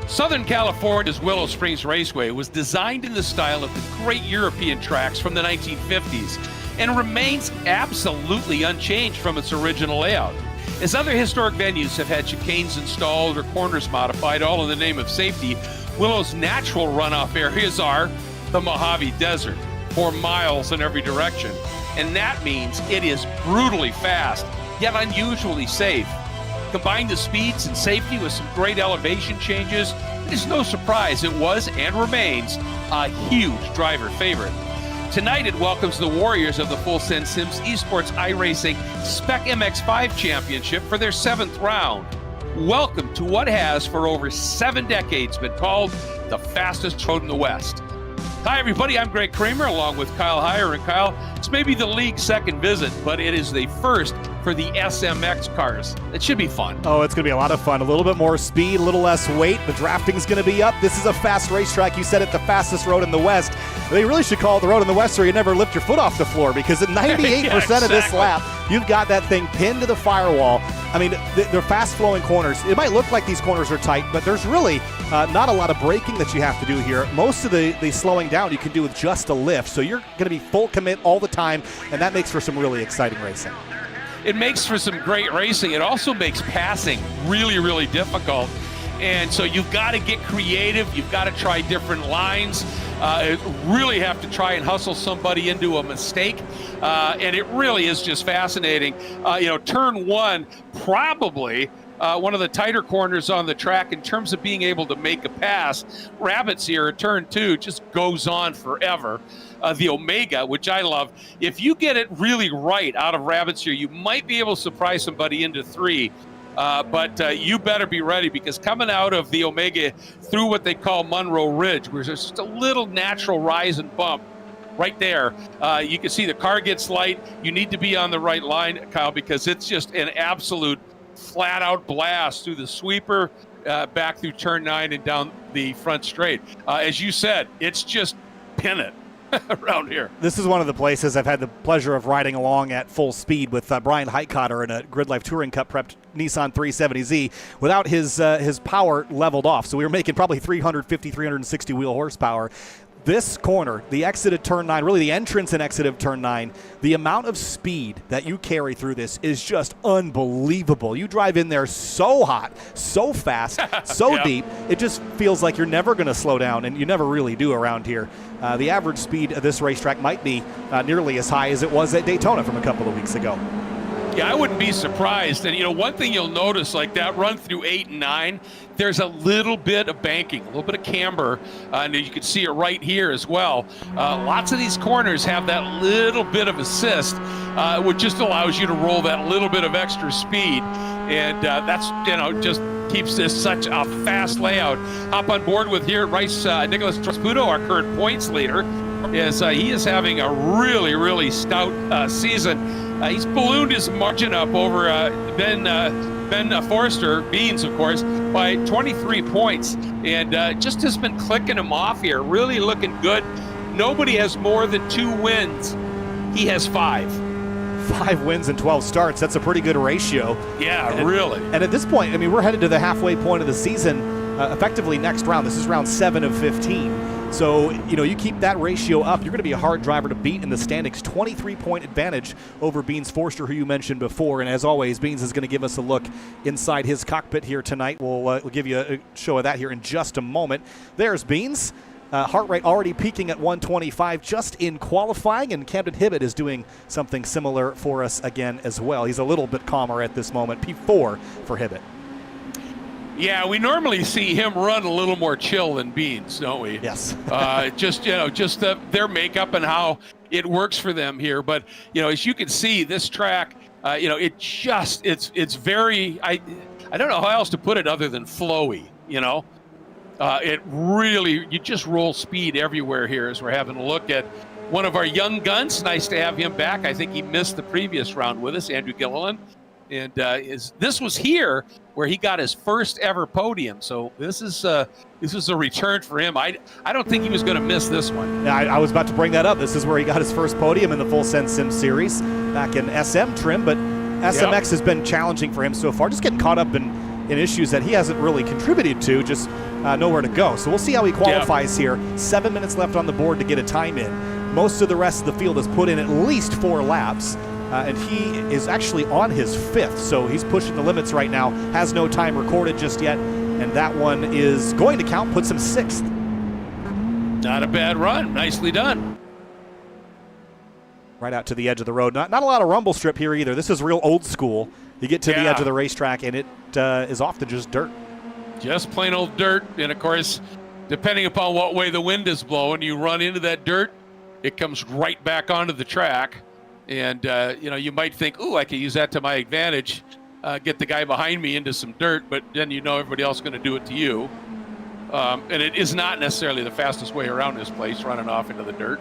Southern California's Willow Springs Raceway was designed in the style of the great European tracks from the 1950s and remains absolutely unchanged from its original layout. As other historic venues have had chicanes installed or corners modified, all in the name of safety, Willow's natural runoff areas are the Mojave Desert, for miles in every direction. And that means it is brutally fast, yet unusually safe. Combine the speeds and safety with some great elevation changes, it is no surprise it was and remains a huge driver favorite. Tonight it welcomes the Warriors of the Full Send Sims Esports iRacing Spec MX5 Championship for their 7th round. Welcome to what has for over 7 decades been called the fastest road in the West. Hi everybody, I'm Greg Kramer along with Kyle Heyer. And Kyle, it's maybe the league's second visit, but it is the first for the SMX cars. It should be fun. Oh, it's going to be a lot of fun. A little bit more speed, a little less weight. The drafting's going to be up. This is a fast racetrack. You said it, the fastest road in the West. They really should call it the road in the West so you never lift your foot off the floor, because at 98% yeah, exactly. of this lap, you've got that thing pinned to the firewall. I mean, they're fast-flowing corners. It might look like these corners are tight, but there's really not a lot of braking that you have to do here. Most of the slowing down you can do with just a lift, so you're going to be full commit all the time, and that makes for some really exciting racing. It makes for some great racing. It also makes passing really, really difficult. And so you've got to get creative. You've got to try different lines. Really have to try and hustle somebody into a mistake. And it really is just fascinating. Turn 1, probably one of the tighter corners on the track in terms of being able to make a pass. Rabbits here at turn 2 just goes on forever. The Omega, which I love. If you get it really right out of Rabbits here, you might be able to surprise somebody into 3. But you better be ready, because coming out of the Omega through what they call Monroe Ridge, where there's just a little natural rise and bump right there, you can see the car gets light. You need to be on the right line, Kyle, because it's just an absolute flat-out blast through the sweeper, back through turn 9 and down the front straight. As you said, it's just pin it around here. This is one of the places I've had the pleasure of riding along at full speed with Brian Heitkotter in a Grid Life Touring Cup prepped Nissan 370Z without his power leveled off. So we were making probably 350, 360 wheel horsepower. This corner, the exit of turn 9, really the entrance and exit of turn 9, the amount of speed that you carry through this is just unbelievable. You drive in there so hot, so fast, so deep, it just feels like you're never going to slow down, and you never really do around here. The average speed of this racetrack might be nearly as high as it was at Daytona from a couple of weeks ago. Yeah, I wouldn't be surprised. And, one thing you'll notice, like that run through 8 and 9, there's a little bit of banking, a little bit of camber, and you can see it right here as well. Lots of these corners have that little bit of assist, which just allows you to roll that little bit of extra speed. And that's, just keeps this such a fast layout. Hop on board with here at Rice, Nicholas Trasputo, our current points leader, as he is having a really, really stout season. He's ballooned his margin up over Ben Forrester, Beans, of course, by 23 points, and just has been clicking him off here, really looking good. Nobody has more than 2 wins. He has 5. 5 wins and 12 starts. That's a pretty good ratio. Yeah, really. And at this point, I mean, we're headed to the halfway point of the season, effectively next round. This is round 7 of 15. So, you keep that ratio up, you're going to be a hard driver to beat in the standings. 23-point advantage over Beans Forster, who you mentioned before. And as always, Beans is going to give us a look inside his cockpit here tonight. We'll give you a show of that here in just a moment. There's Beans. Heart rate already peaking at 125 just in qualifying, and Camden Hibbett is doing something similar for us again as well. He's a little bit calmer at this moment. P4 for Hibbett. Yeah, we normally see him run a little more chill than Beans, don't we? Yes. just their makeup and how it works for them here. But, as you can see, this track, it's very, I don't know how else to put it other than flowy, It really, you just roll speed everywhere here as we're having a look at one of our young guns. Nice to have him back. I think he missed the previous round with us, Andrew Gilliland. And this was here where he got his first ever podium. So this is a return for him. I don't think he was going to miss this one. Yeah, I was about to bring that up. This is where he got his first podium in the Full Send Sim Series back in SM trim. But SMX has been challenging for him so far, just getting caught up in issues that he hasn't really contributed to, just nowhere to go. So we'll see how he qualifies here. 7 minutes left on the board to get a time in. Most of the rest of the field has put in at least 4 laps. And he is actually on his 5th, so he's pushing the limits right now. Has no time recorded just yet, and that one is going to count, puts him 6th. Not a bad run. Nicely done. Right out to the edge of the road. Not a lot of rumble strip here either. This is real old school. You get to the edge of the racetrack, and it is often just dirt. Just plain old dirt. And, of course, depending upon what way the wind is blowing, you run into that dirt, it comes right back onto the track. And, you might think, ooh, I could use that to my advantage, get the guy behind me into some dirt, but then everybody else is going to do it to you. And it is not necessarily the fastest way around this place, running off into the dirt.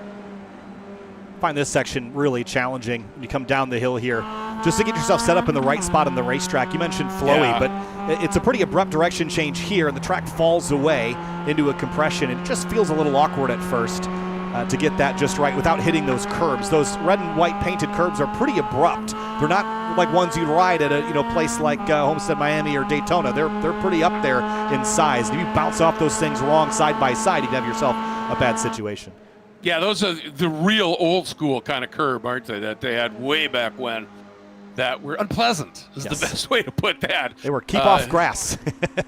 Find this section really challenging when you come down the hill here. Just to get yourself set up in the right spot on the racetrack. You mentioned flowy, but it's a pretty abrupt direction change here, and the track falls away into a compression. It just feels a little awkward at first. To get that just right without hitting those curbs. Those red and white painted curbs are pretty abrupt. They're not like ones you'd ride at a place like Homestead Miami or Daytona. They're pretty up there in size. If you bounce off those things wrong side by side, you can have yourself a bad situation. Yeah, those are the real old school kind of curb, aren't they, that they had way back when that were unpleasant is the best way to put that. They were keep off grass.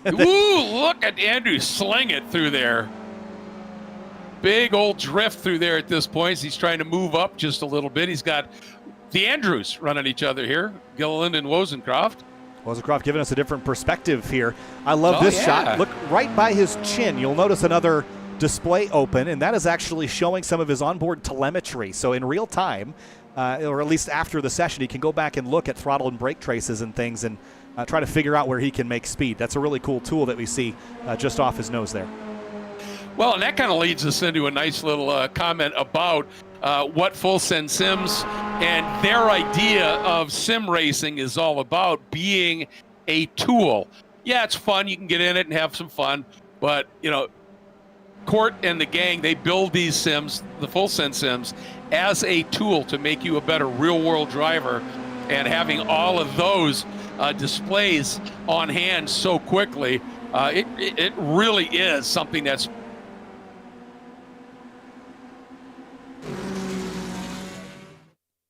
Ooh, look at Andrew sling it through there. Big old drift through there at this point. He's trying to move up just a little bit. He's got the Andrews running each other here, Gilliland and Wozencroft. Wozencroft giving us a different perspective here. I love this shot. Look right by his chin. You'll notice another display open, and that is actually showing some of his onboard telemetry. So in real time, or at least after the session, he can go back and look at throttle and brake traces and things and try to figure out where he can make speed. That's a really cool tool that we see just off his nose there. Well, and that kind of leads us into a nice little comment about what Full Send Sims and their idea of sim racing is all about, being a tool. Yeah, it's fun. You can get in it and have some fun. But, Court and the gang, they build these sims, the Full Send Sims, as a tool to make you a better real-world driver. And having all of those displays on hand so quickly, it really is something that's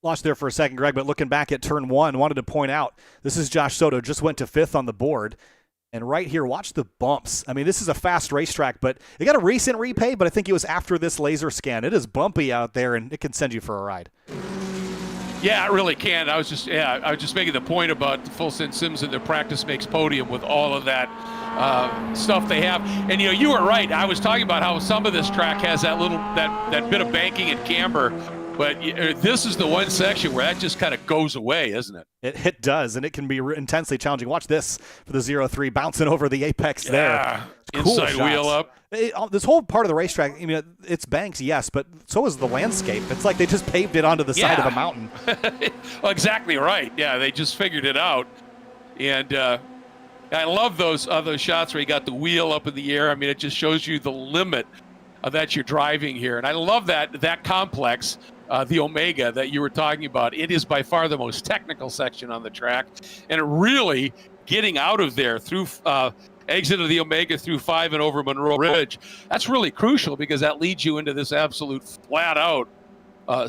lost there for a second, Greg, but looking back at turn 1, wanted to point out, this is Josh Soto, just went to 5th on the board. And right here, watch the bumps. I mean, this is a fast racetrack, but it got a recent repay, but I think it was after this laser scan. It is bumpy out there, and it can send you for a ride. Yeah, it really can. I was just making the point about the Full Send Sims and their practice makes podium with all of that stuff they have. And you were right. I was talking about how some of this track has that bit of banking and camber. But this is the one section where that just kind of goes away, isn't it? It does, and it can be intensely challenging. Watch this for the 0-3, bouncing over the apex there. Inside cool wheel up. This whole part of the racetrack, it's banks, yes, but so is the landscape. It's like they just paved it onto the side of a mountain. Well, exactly right. Yeah, they just figured it out. And I love those other shots where you got the wheel up in the air. I mean, it just shows you the limit that you're driving here. And I love that complex. The Omega that you were talking about, it is by far the most technical section on the track, and really getting out of there through exit of the Omega through 5 and over Monroe Ridge, that's really crucial because that leads you into this absolute flat out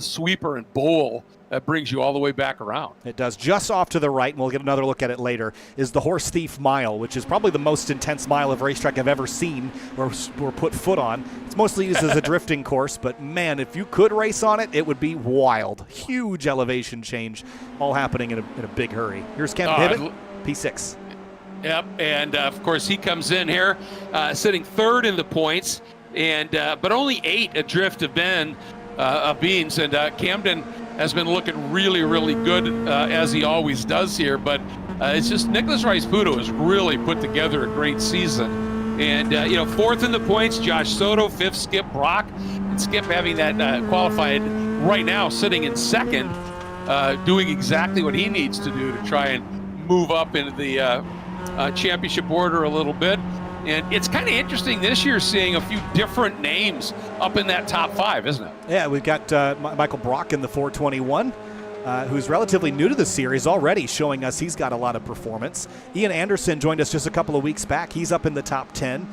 sweeper and bowl that brings you all the way back around. It does. Just off to the right, and we'll get another look at it later, is the Horse Thief Mile, which is probably the most intense mile of racetrack I've ever seen or put foot on. It's mostly used as a drifting course, but man, if you could race on it, it would be wild. Huge elevation change, all happening in a big hurry. Here's Camden Hibbett, P6. Yep, and of course he comes in here sitting 3rd in the points, and but only 8 adrift of Beans, and Camden has been looking really, really good as he always does here. But it's just Nicholas Rice-Puto has really put together a great season. And, 4th in the points, Josh Soto, 5th, Skip Brock. And Skip having that qualified right now, sitting in 2nd, doing exactly what he needs to do to try and move up into the championship order a little bit. And it's kind of interesting this year seeing a few different names up in that top 5, isn't it? Yeah, we've got Michael Brock in the 421, who's relatively new to the series, already showing us he's got a lot of performance. Ian Anderson joined us just a couple of weeks back. He's up in the top 10.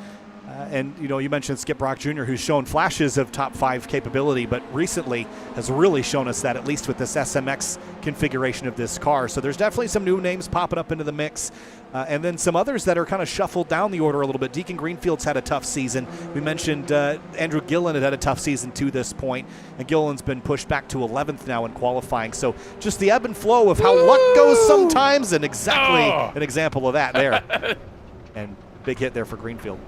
And, you mentioned Skip Brock Jr., who's shown flashes of top 5 capability, but recently has really shown us that, at least with this SMX configuration of this car. So there's definitely some new names popping up into the mix. And then some others that are kind of shuffled down the order a little bit. Deacon Greenfield's had a tough season. We mentioned Andrew Gillen had a tough season to this point, and Gillen's been pushed back to 11th now in qualifying. So just the ebb and flow of how luck goes sometimes, and exactly an example of that there. And big hit there for Greenfield.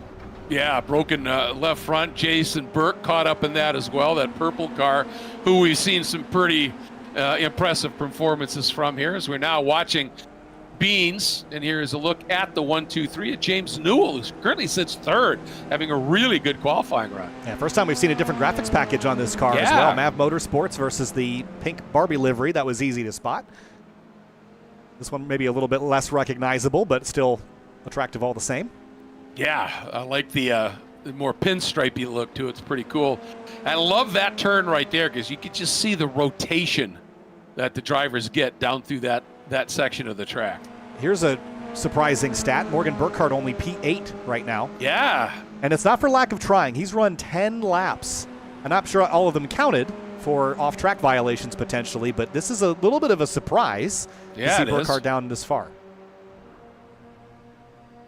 Yeah, broken left front. Jason Burke caught up in that as well, that purple car, who we've seen some pretty impressive performances from here, as we're now watching Beans. And here is a look at the 1-2-3 at James Newell, who currently sits third, having a really good qualifying run. Yeah, first time we've seen a different graphics package on this car as well. Mav Motorsports versus the pink Barbie livery. That was easy to spot. This one maybe a little bit less recognizable, but still attractive all the same. Yeah, I like the more pinstripey look to it. It's pretty cool. I love that turn right there, because you can just see the rotation that the drivers get down through that section of the track. Here's a surprising stat. Morgan Burkhardt only P8 right now. Yeah. And it's not for lack of trying. He's run 10 laps. I'm not sure all of them counted for off-track violations potentially, but this is a little bit of a surprise to see Burkhardt down this far.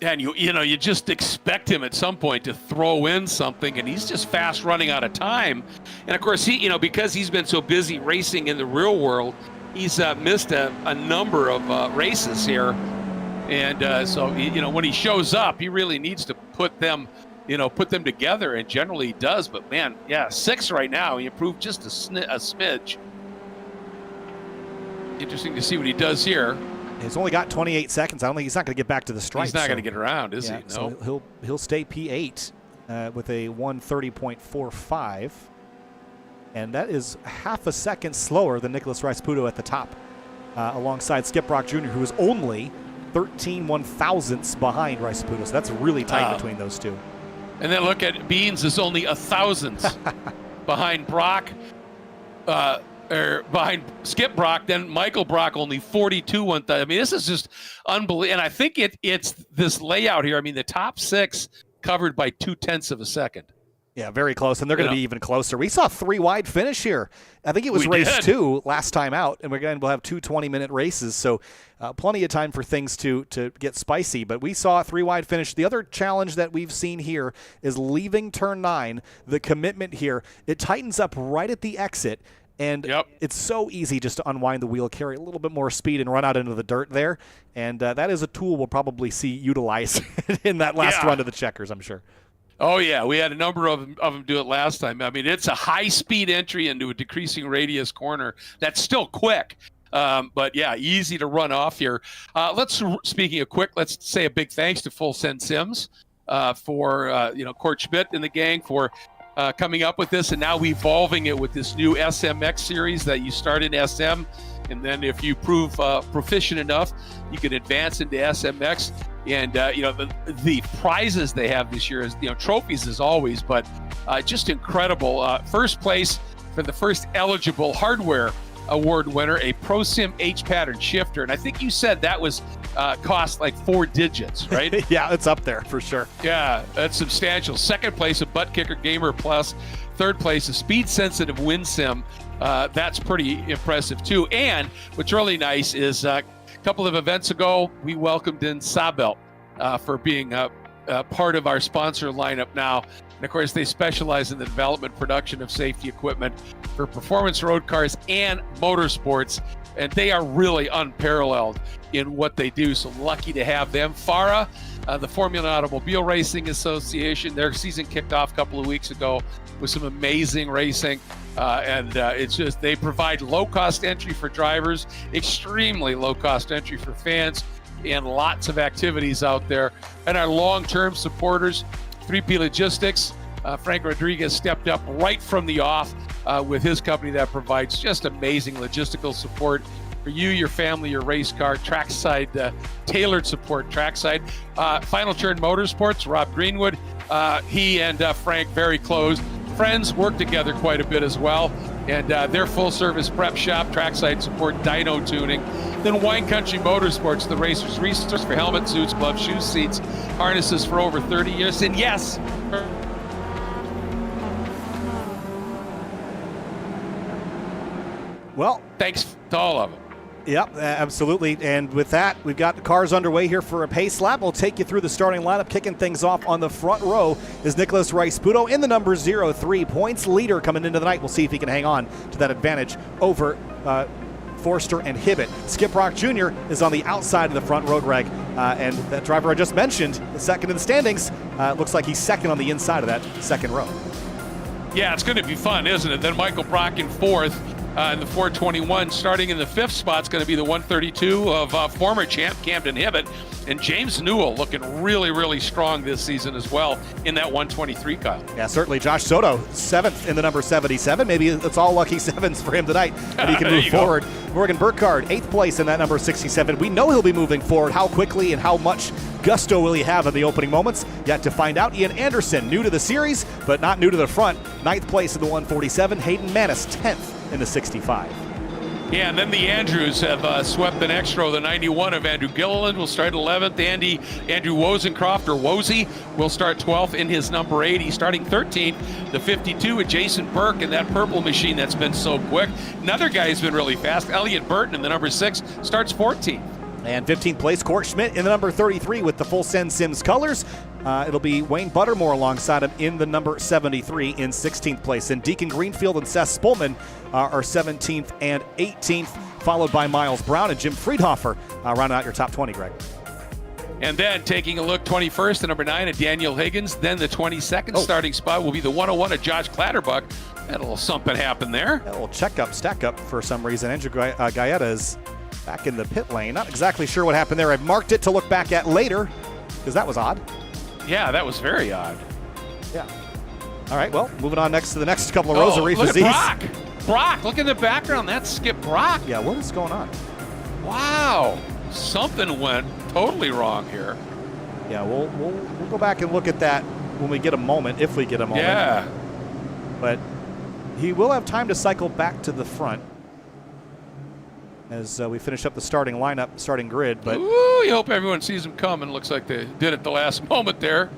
And you just expect him at some point to throw in something, and he's just fast running out of time. And of course, he, because he's been so busy racing in the real world, he's missed a number of races here. And so when he shows up, he really needs to put them together, and generally he does. But man, yeah, 6 right now. He improved just a smidge. Interesting to see what he does here. He's only got 28 seconds. I don't think he's not going to get back to the stripe. He's not going to get around, is he? No. So he'll stay P8 with a 1:30.45, and that is half a second slower than Nicholas Rice-Puto at the top, alongside Skip Brock Jr., who is only 13 1/1000ths behind Rice-Puto. So that's really tight between those two. And then look at Beans is only 1/1000th behind Brock. Or behind Skip Brock, then Michael Brock only 42 1/1000. I mean, this is just unbelievable. And I think it's this layout here. I mean, the top 6 covered by 0.2 of a second. Yeah, very close, and they're going to be even closer. We saw a 3-wide finish here. I think it was race 2 last time out, and we'll have 2 20-minute races, so plenty of time for things to get spicy. But we saw a 3-wide finish. The other challenge that we've seen here is leaving turn 9. The commitment here, it tightens up right at the exit. And it's so easy just to unwind the wheel, carry a little bit more speed, and run out into the dirt there. And that is a tool we'll probably see utilized in that last run of the checkers, I'm sure. Oh, yeah. We had a number of them do it last time. I mean, it's a high-speed entry into a decreasing radius corner that's still quick. But, yeah, easy to run off here. Speaking of quick, let's say a big thanks to Full Send Sims for, Court Schmidt and the gang for coming up with this, and now evolving it with this new SMX series that you start in SM, and then if you prove proficient enough, you can advance into SMX. And the prizes they have this year is trophies as always, but just incredible. First place for the first eligible hardware award winner, a ProSim H-pattern shifter, and I think you said that was cost like 4 digits, right? Yeah, it's up there for sure. Yeah, that's substantial. Second place, a Butt Kicker Gamer Plus. Third place, a speed-sensitive WinSim. That's pretty impressive too. And what's really nice is a couple of events ago, we welcomed in Sabelt for being part of our sponsor lineup now. And of course, they specialize in the development, production of safety equipment for performance road cars and motorsports. And they are really unparalleled in what they do. So lucky to have them. FARA, the Formula Automobile Racing Association, their season kicked off a couple of weeks ago with some amazing racing. And it's just, they provide low-cost entry for drivers, extremely low-cost entry for fans, and lots of activities out there. And our long-term supporters, 3P Logistics, Frank Rodriguez stepped up right from the off with his company that provides just amazing logistical support for you, your family, your race car, trackside, tailored support trackside. Final Turn Motorsports, Rob Greenwood, he and Frank very close. Friends work together quite a bit as well. and their full-service prep shop, trackside support, dyno tuning. Then Wine Country Motorsports, the racer's resource for helmets, suits, gloves, shoes, seats, harnesses for over 30 years. And yes, well, thanks to all of them. Yep, absolutely. And with that, we've got the cars underway here for a pace lap. We'll take you through the starting lineup. Kicking things off on the front row is Nicholas Rice-Puto in the number 03 points leader coming into the night. We'll see if he can hang on to that advantage over Forster and Hibbett. Skip Brock Jr. is on the outside of the front row, Greg. And that driver I just mentioned, the second in the standings, looks like he's second on the inside of that second row. Yeah, it's going to be fun, isn't it? Then Michael Brock in fourth. In the 421, starting in the fifth spot, is going to be the 132 of former champ Camden Hibbett, and James Newell looking really, really strong this season as well in that 123, Kyle. Yeah, certainly. Josh Soto, seventh in the number 77. Maybe it's all lucky sevens for him tonight, and he can move forward. Morgan Burkhardt, eighth place in that number 67. We know he'll be moving forward. How quickly and how much gusto will he have in the opening moments? Yet to find out. Ian Anderson, new to the series, but not new to the front. Ninth place in the 147. Hayden Manis, 10th in the 65. Yeah, and then the Andrews have swept the next row. The 91 of Andrew Gilliland will start 11th. Andrew Wozencroft, or Wozy, will start 12th in his number 80, starting 13th. The 52 with Jason Burke in that purple machine that's been so quick. Another guy who's been really fast, Elliot Burton in the number 6, starts 14th. And 15th place, Court Schmidt in the number 33 with the full Send Sims colors. It'll be Wayne Buttermore alongside him in the number 73 in 16th place. And Deacon Greenfield and Seth Spolman are 17th and 18th, followed by Miles Brown and Jim Friedhofer rounding out your top 20, Greg. And then taking a look, 21st, the number 9 of Daniel Higgins. Then the 22nd starting spot will be the 101 of Josh Clatterbuck. Had a little something happen there. A little stack up for some reason. Andrew Gaeta is back in the pit lane. Not exactly sure what happened there. I've marked it to look back at later because that was odd. Yeah, that was very odd. Yeah. All right, well, moving on next to the next couple of rows of Reef look Aziz. at Brock, look in the background. That's Skip Brock. Yeah, what is going on? Wow. Something went totally wrong here. Yeah, we'll go back and look at that when we get a moment, if we get a moment. Yeah. But he will have time to cycle back to the front as we finish up the starting lineup, starting grid. But ooh, you hope everyone sees him coming. Looks like they did at the last moment there.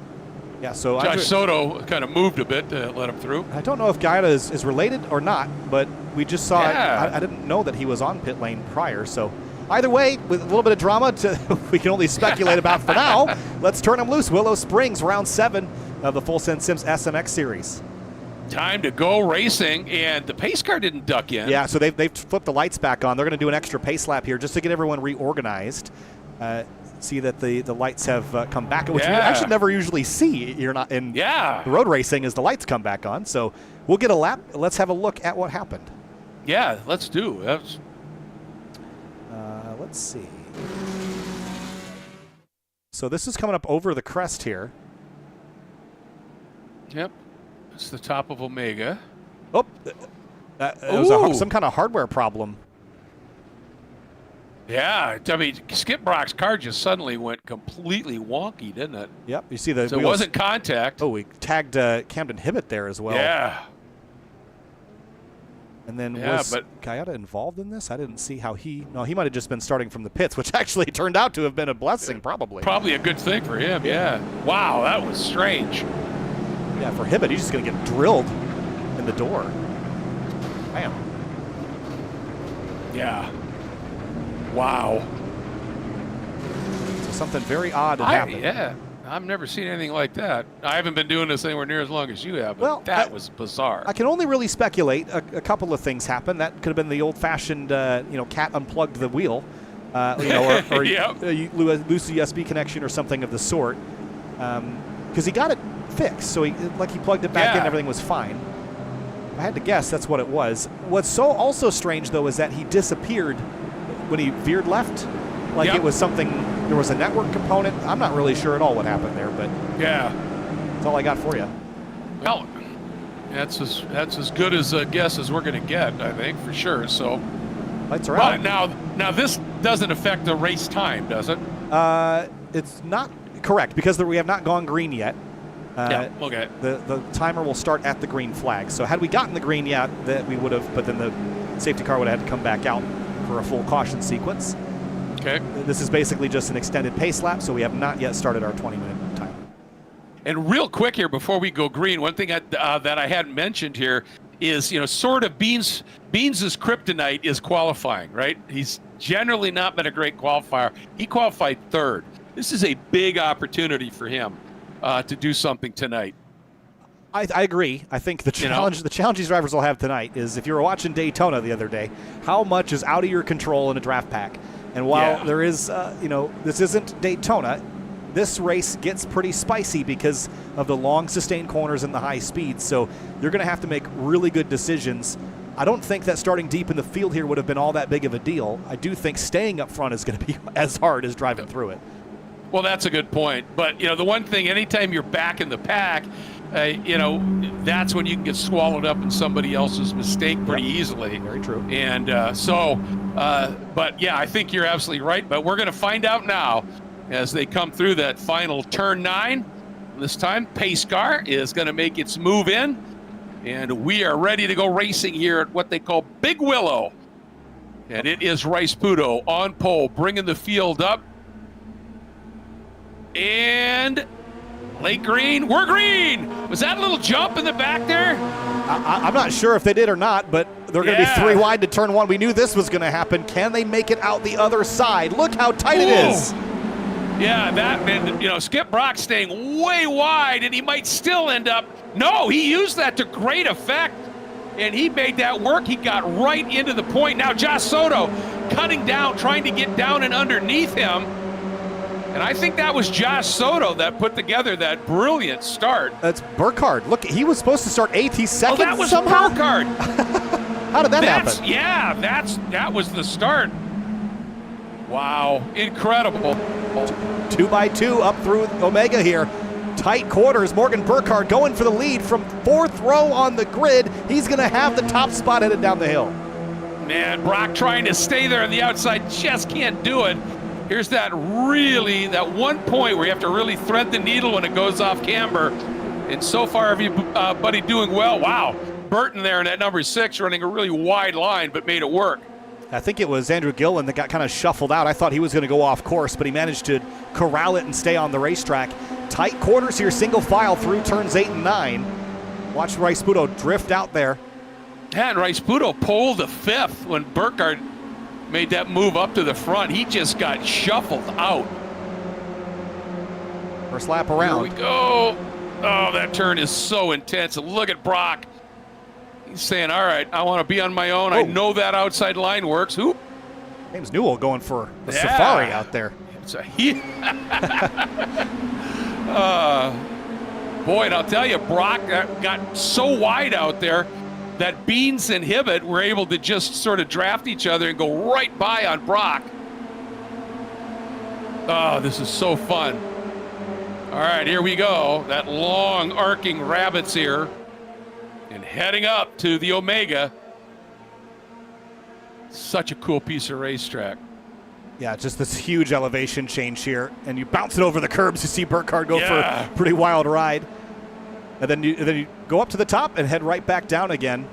Yeah, so Josh Soto kind of moved a bit to let him through. I don't know if Gaeta is related or not, but we just saw it. I didn't know that he was on pit lane prior. So either way, with a little bit of drama we can only speculate about for now, let's turn him loose. Willow Springs, round 7 of the Full Send Sims SMX Series. Time to go racing, and the pace car didn't duck in. Yeah, so they've flipped the lights back on. They're going to do an extra pace lap here just to get everyone reorganized. See that the lights have come back, which we actually never usually see. You're not in the road racing as the lights come back on. So we'll get a lap. Let's have a look at what happened. Yeah, let's do. Let's see. So this is coming up over the crest here. Yep. It's the top of Omega. Oh, it was some kind of hardware problem. Yeah, I mean, Skip Brock's car just suddenly went completely wonky, didn't it? Yep, you see the so wheels. It wasn't contact. Oh, we tagged Camden Hibbett there as well. Yeah. And then was Gaeta involved in this? I didn't see how he might have just been starting from the pits, which actually turned out to have been a blessing, probably. Probably a good thing for him, yeah. Wow, that was strange. Yeah, for Hibbett, he's just going to get drilled in the door. Bam. Yeah. Wow. So something very odd had happened. Yeah. I've never seen anything like that. I haven't been doing this anywhere near as long as you have, but that was bizarre. I can only really speculate. A couple of things happened. That could have been the old-fashioned, cat unplugged the wheel, or loose USB connection or something of the sort. Because he got it fixed, so he plugged it back in, everything was fine. I had to guess that's what it was. What's so also strange though is that he disappeared when he veered left, it was something. There was a network component. I'm not really sure at all what happened there, but that's all I got for you. Well, that's as good as a guess as we're going to get, I think, for sure. So lights are out. Now this doesn't affect the race time, does it? It's not correct because we have not gone green yet. Okay. The timer will start at the green flag. So had we gotten the green, that we would have, but then the safety car would have had to come back out for a full caution sequence. Okay. This is basically just an extended pace lap, so we have not yet started our 20-minute timer. And real quick here, before we go green, one thing that I hadn't mentioned here is, sort of Beans' kryptonite is qualifying, right? He's generally not been a great qualifier. He qualified third. This is a big opportunity for him to do something tonight. I agree. I think the challenge these drivers will have tonight is, if you were watching Daytona the other day, how much is out of your control in a draft pack. And while there is, this isn't Daytona, this race gets pretty spicy because of the long sustained corners and the high speeds. So you're going to have to make really good decisions. I don't think that starting deep in the field here would have been all that big of a deal. I do think staying up front is going to be as hard as driving through it. Well, that's a good point. But, the one thing, anytime you're back in the pack, that's when you can get swallowed up in somebody else's mistake pretty easily. Very true. And but yeah, I think you're absolutely right. But we're going to find out now as they come through that final turn 9. This time, pace car is going to make its move in. And we are ready to go racing here at what they call Big Willow. And it is Rice Pudo on pole, bringing the field up. And late green, we're green. Was that a little jump in the back there? I'm not sure if they did or not, but they're going to be 3 wide to turn 1. We knew this was going to happen. Can they make it out the other side? Look how tight it is. Yeah, and Skip Brock staying way wide, and he might still end up. No, he used that to great effect, and he made that work. He got right into the point. Now Josh Soto cutting down, trying to get down and underneath him. And I think that was Josh Soto that put together that brilliant start. That's Burkhardt. Look, he was supposed to start 8th. He's second that was somehow. Burkhardt. How did that happen? Yeah, that was the start. Wow, incredible. 2x2 up through Omega here. Tight quarters. Morgan Burkhardt going for the lead from 4th row on the grid. He's going to have the top spot headed down the hill. Man, Brock trying to stay there on the outside, just can't do it. Here's that one point where you have to really thread the needle when it goes off camber. And so far, everybody doing well. Wow, Burton there in that number 6 running a really wide line, but made it work. I think it was Andrew Gillen that got kind of shuffled out. I thought he was going to go off course, but he managed to corral it and stay on the racetrack. Tight quarters here, single file through turns 8 and 9. Watch Rice Pudo drift out there. Yeah, and Rice Pudo pulled the 5th when Burkhardt made that move up to the front. He just got shuffled out. First lap around. Here we go. Oh, that turn is so intense. Look at Brock. He's saying, all right, I want to be on my own. I know that outside line works. Who? James Newell going for a safari out there. It's a boy, and I'll tell you, Brock got so wide out there that Beans and Hibbett were able to just sort of draft each other and go right by on Brock. Oh, this is so fun. All right, here we go. That long arcing rabbits here. And heading up to the Omega. Such a cool piece of racetrack. Yeah, just this huge elevation change here. And you bounce it over the curbs. You see Burkhardt go for a pretty wild ride. And then you go up to the top and head right back down again.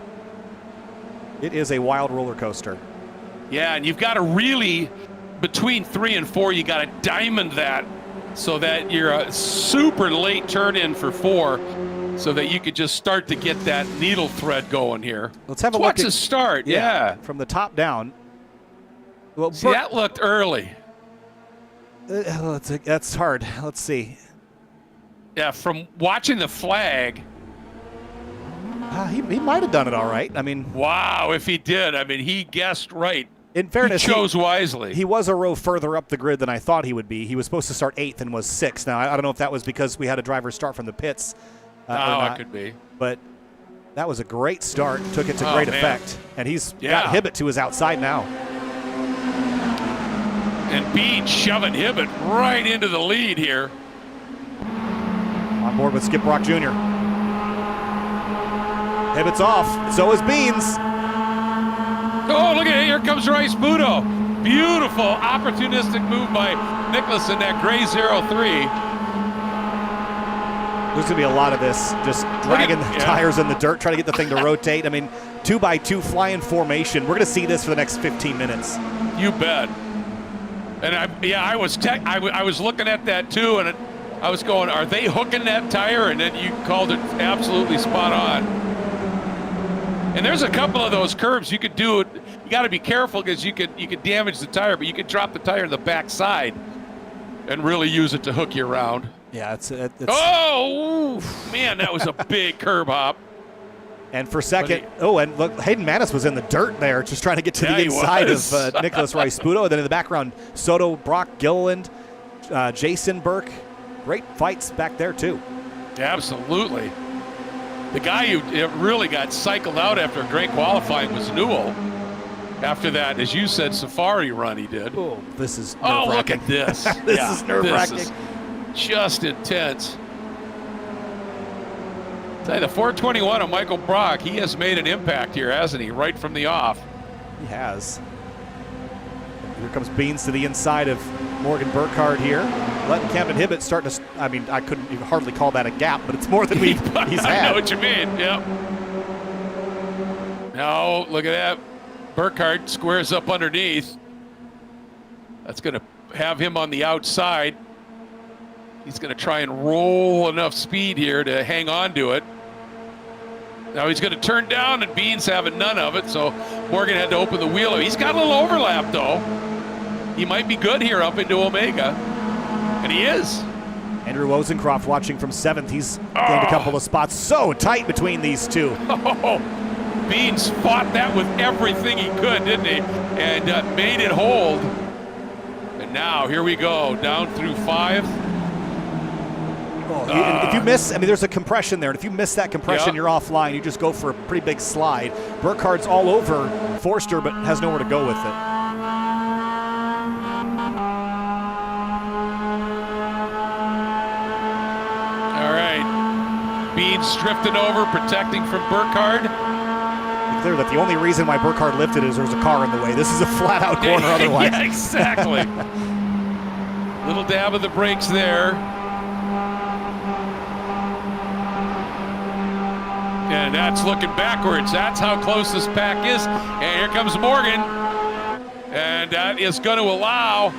It is a wild roller coaster. Yeah, and you've got to really, between 3 and 4, you got to diamond that so that you're a super late turn in for 4. So that you could just start to get that needle thread going here. Let's have a look. What's a start? Yeah. From the top down. Well, see, that looked early. That's hard. Let's see. Yeah, from watching the flag. He might have done it all right. I mean. Wow, if he did. I mean, he guessed right. In fairness, he chose wisely. He was a row further up the grid than I thought he would be. He was supposed to start 8th and was 6th. Now, I don't know if that was because we had a driver start from the pits. It could be. But that was a great start. Took it to great effect. And he's got Hibbett to his outside now. And Beans shoving Hibbett right into the lead here. On board with Skip Brock Jr. Hibbett's off. So is Beans. Oh, look at it. Here comes Rice Pudo. Beautiful opportunistic move by Nicholas in that gray 03. There's going to be a lot of this, just dragging the tires in the dirt, trying to get the thing to rotate. I mean, 2x2 flying formation. We're going to see this for the next 15 minutes. You bet. And I was looking at that too, and I was going, are they hooking that tire? And then you called it absolutely spot on. And there's a couple of those curves you could do. You got to be careful because you could damage the tire, but you could drop the tire to the back side and really use it to hook you around. Yeah, it's oh, man, that was a big curb hop. And for second, and look, Hayden Manis was in the dirt there, just trying to get to the inside of Nicholas Rice-Puto. And then in the background, Soto, Brock, Gilliland, Jason Burke. Great fights back there, too. Absolutely. The guy who really got cycled out after a great qualifying was Newell. After that, as you said, safari run he did. Oh, this is nerve-wracking. Oh, look at this. This is nerve-wracking. This is just intense. Say the 421 of Michael Brock, he has made an impact here, hasn't he? Right from the off. He has. Here comes Beans to the inside of Morgan Burkhardt here. Letting Camden Hibbett start to, I mean, I couldn't even hardly call that a gap, but it's more than he's had. I know what you mean, yep. Now, look at that. Burkhardt squares up underneath. That's going to have him on the outside. He's going to try and roll enough speed here to hang on to it. Now he's going to turn down, and Beans having none of it, so Morgan had to open the wheeler. He's got a little overlap, though. He might be good here up into Omega, and he is. Andrew Wozencroft watching from 7th. He's gained a couple of spots. So tight between these two. Beans fought that with everything he could, didn't he? And made it hold. And now, here we go, down through 5. If you miss, I mean, there's a compression there, and if you miss that compression, you're offline. You just go for a pretty big slide. Burkhardt's all over Forster, but has nowhere to go with it. All right. Beans drifting over, protecting from Burkhardt. It's clear that the only reason why Burkhardt lifted is there's a car in the way. This is a flat-out corner otherwise. Yeah, exactly. Little dab of the brakes there. And that's looking backwards. That's how close this pack is. And here comes Morgan. And that is going to allow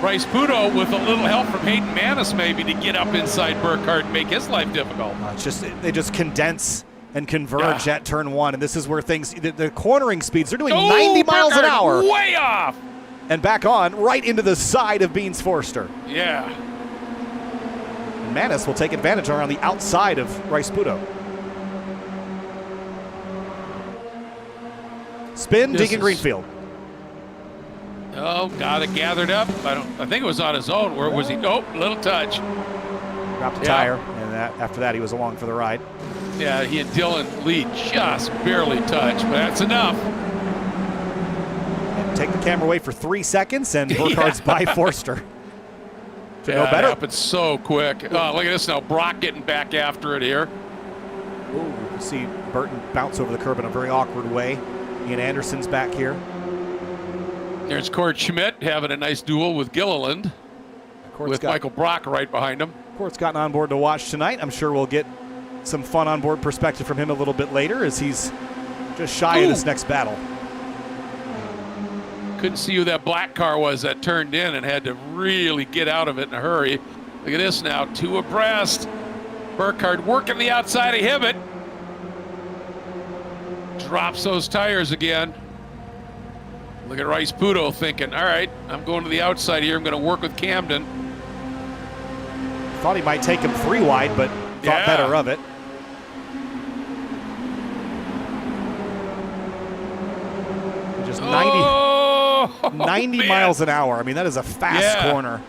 Rice-Puto, with a little help from Hayden Manis maybe, to get up inside Burkhardt and make his life difficult. It's just, they just condense and converge at turn 1. And this is where things, the cornering speeds, they're doing 90 miles an hour. Way off. And back on, right into the side of Beans Forster. Yeah. And Manis will take advantage around the outside of Rice-Puto. Spin, Deacon Greenfield. Oh, got it gathered up. I think it was on his own. Where was he? Oh, little touch. Dropped a tire, and after that he was along for the ride. Yeah, he and Dylan Lee just barely touched, but that's enough. And take the camera away for 3 seconds, and Burkhardt's by Forster. To know better. It happened so quick. Oh, look at this now. Brock getting back after it here. Ooh, you can see Burton bounce over the curb in a very awkward way. Ian Anderson's back here. There's Cord Schmidt having a nice duel with Gilliland, with Michael Brock right behind him. Cord's gotten on board to watch tonight. I'm sure we'll get some fun on board perspective from him a little bit later, as he's just shy of this next battle. Couldn't see who that black car was that turned in and had to really get out of it in a hurry. Look at this now, 2 abreast. Burkhardt working the outside of Hibbett. Drops those tires again. Look at Rice-Puto thinking, all right, I'm going to the outside here. I'm going to work with Camden. Thought he might take him 3 wide, but thought better of it. Just 90 miles an hour. I mean, that is a fast corner.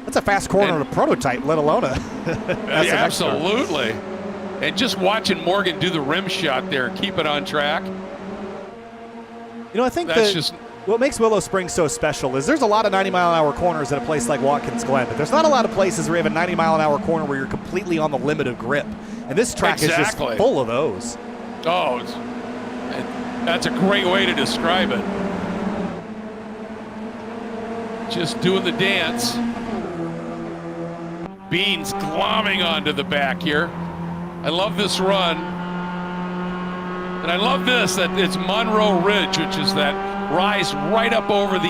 That's a fast corner to prototype, let alone a absolutely. And just watching Morgan do the rim shot there, keep it on track. You know, I think what makes Willow Springs so special is there's a lot of 90-mile-an-hour corners at a place like Watkins Glen, but there's not a lot of places where you have a 90-mile-an-hour corner where you're completely on the limit of grip. And this track is just full of those. Oh, that's a great way to describe it. Just doing the dance. Beans glomming onto the back here. I love this run. And I love this, that it's Monroe Ridge, which is that rise right up over the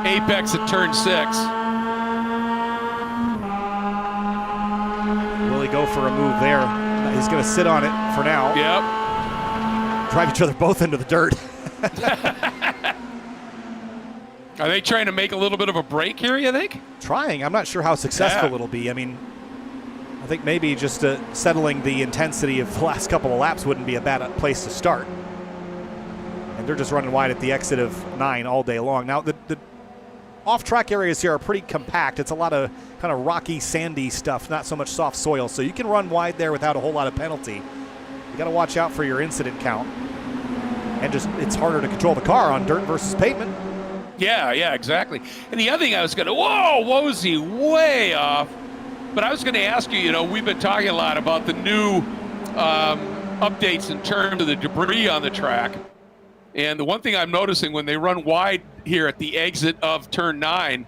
apex at turn 6. Will he go for a move there? He's going to sit on it for now. Yep. Drive each other both into the dirt. Are they trying to make a little bit of a break here, you think? Trying. I'm not sure how successful it'll be. I mean, I think maybe just settling the intensity of the last couple of laps wouldn't be a bad place to start. And they're just running wide at the exit of 9 all day long. Now, the off-track areas here are pretty compact. It's a lot of kind of rocky, sandy stuff, not so much soft soil. So you can run wide there without a whole lot of penalty. You got to watch out for your incident count. And just it's harder to control the car on dirt versus pavement. Yeah, exactly. And the other thing I was going to, Wozy, way off. But I was going to ask you, we've been talking a lot about the new updates in terms of the debris on the track. And the one thing I'm noticing when they run wide here at the exit of turn 9,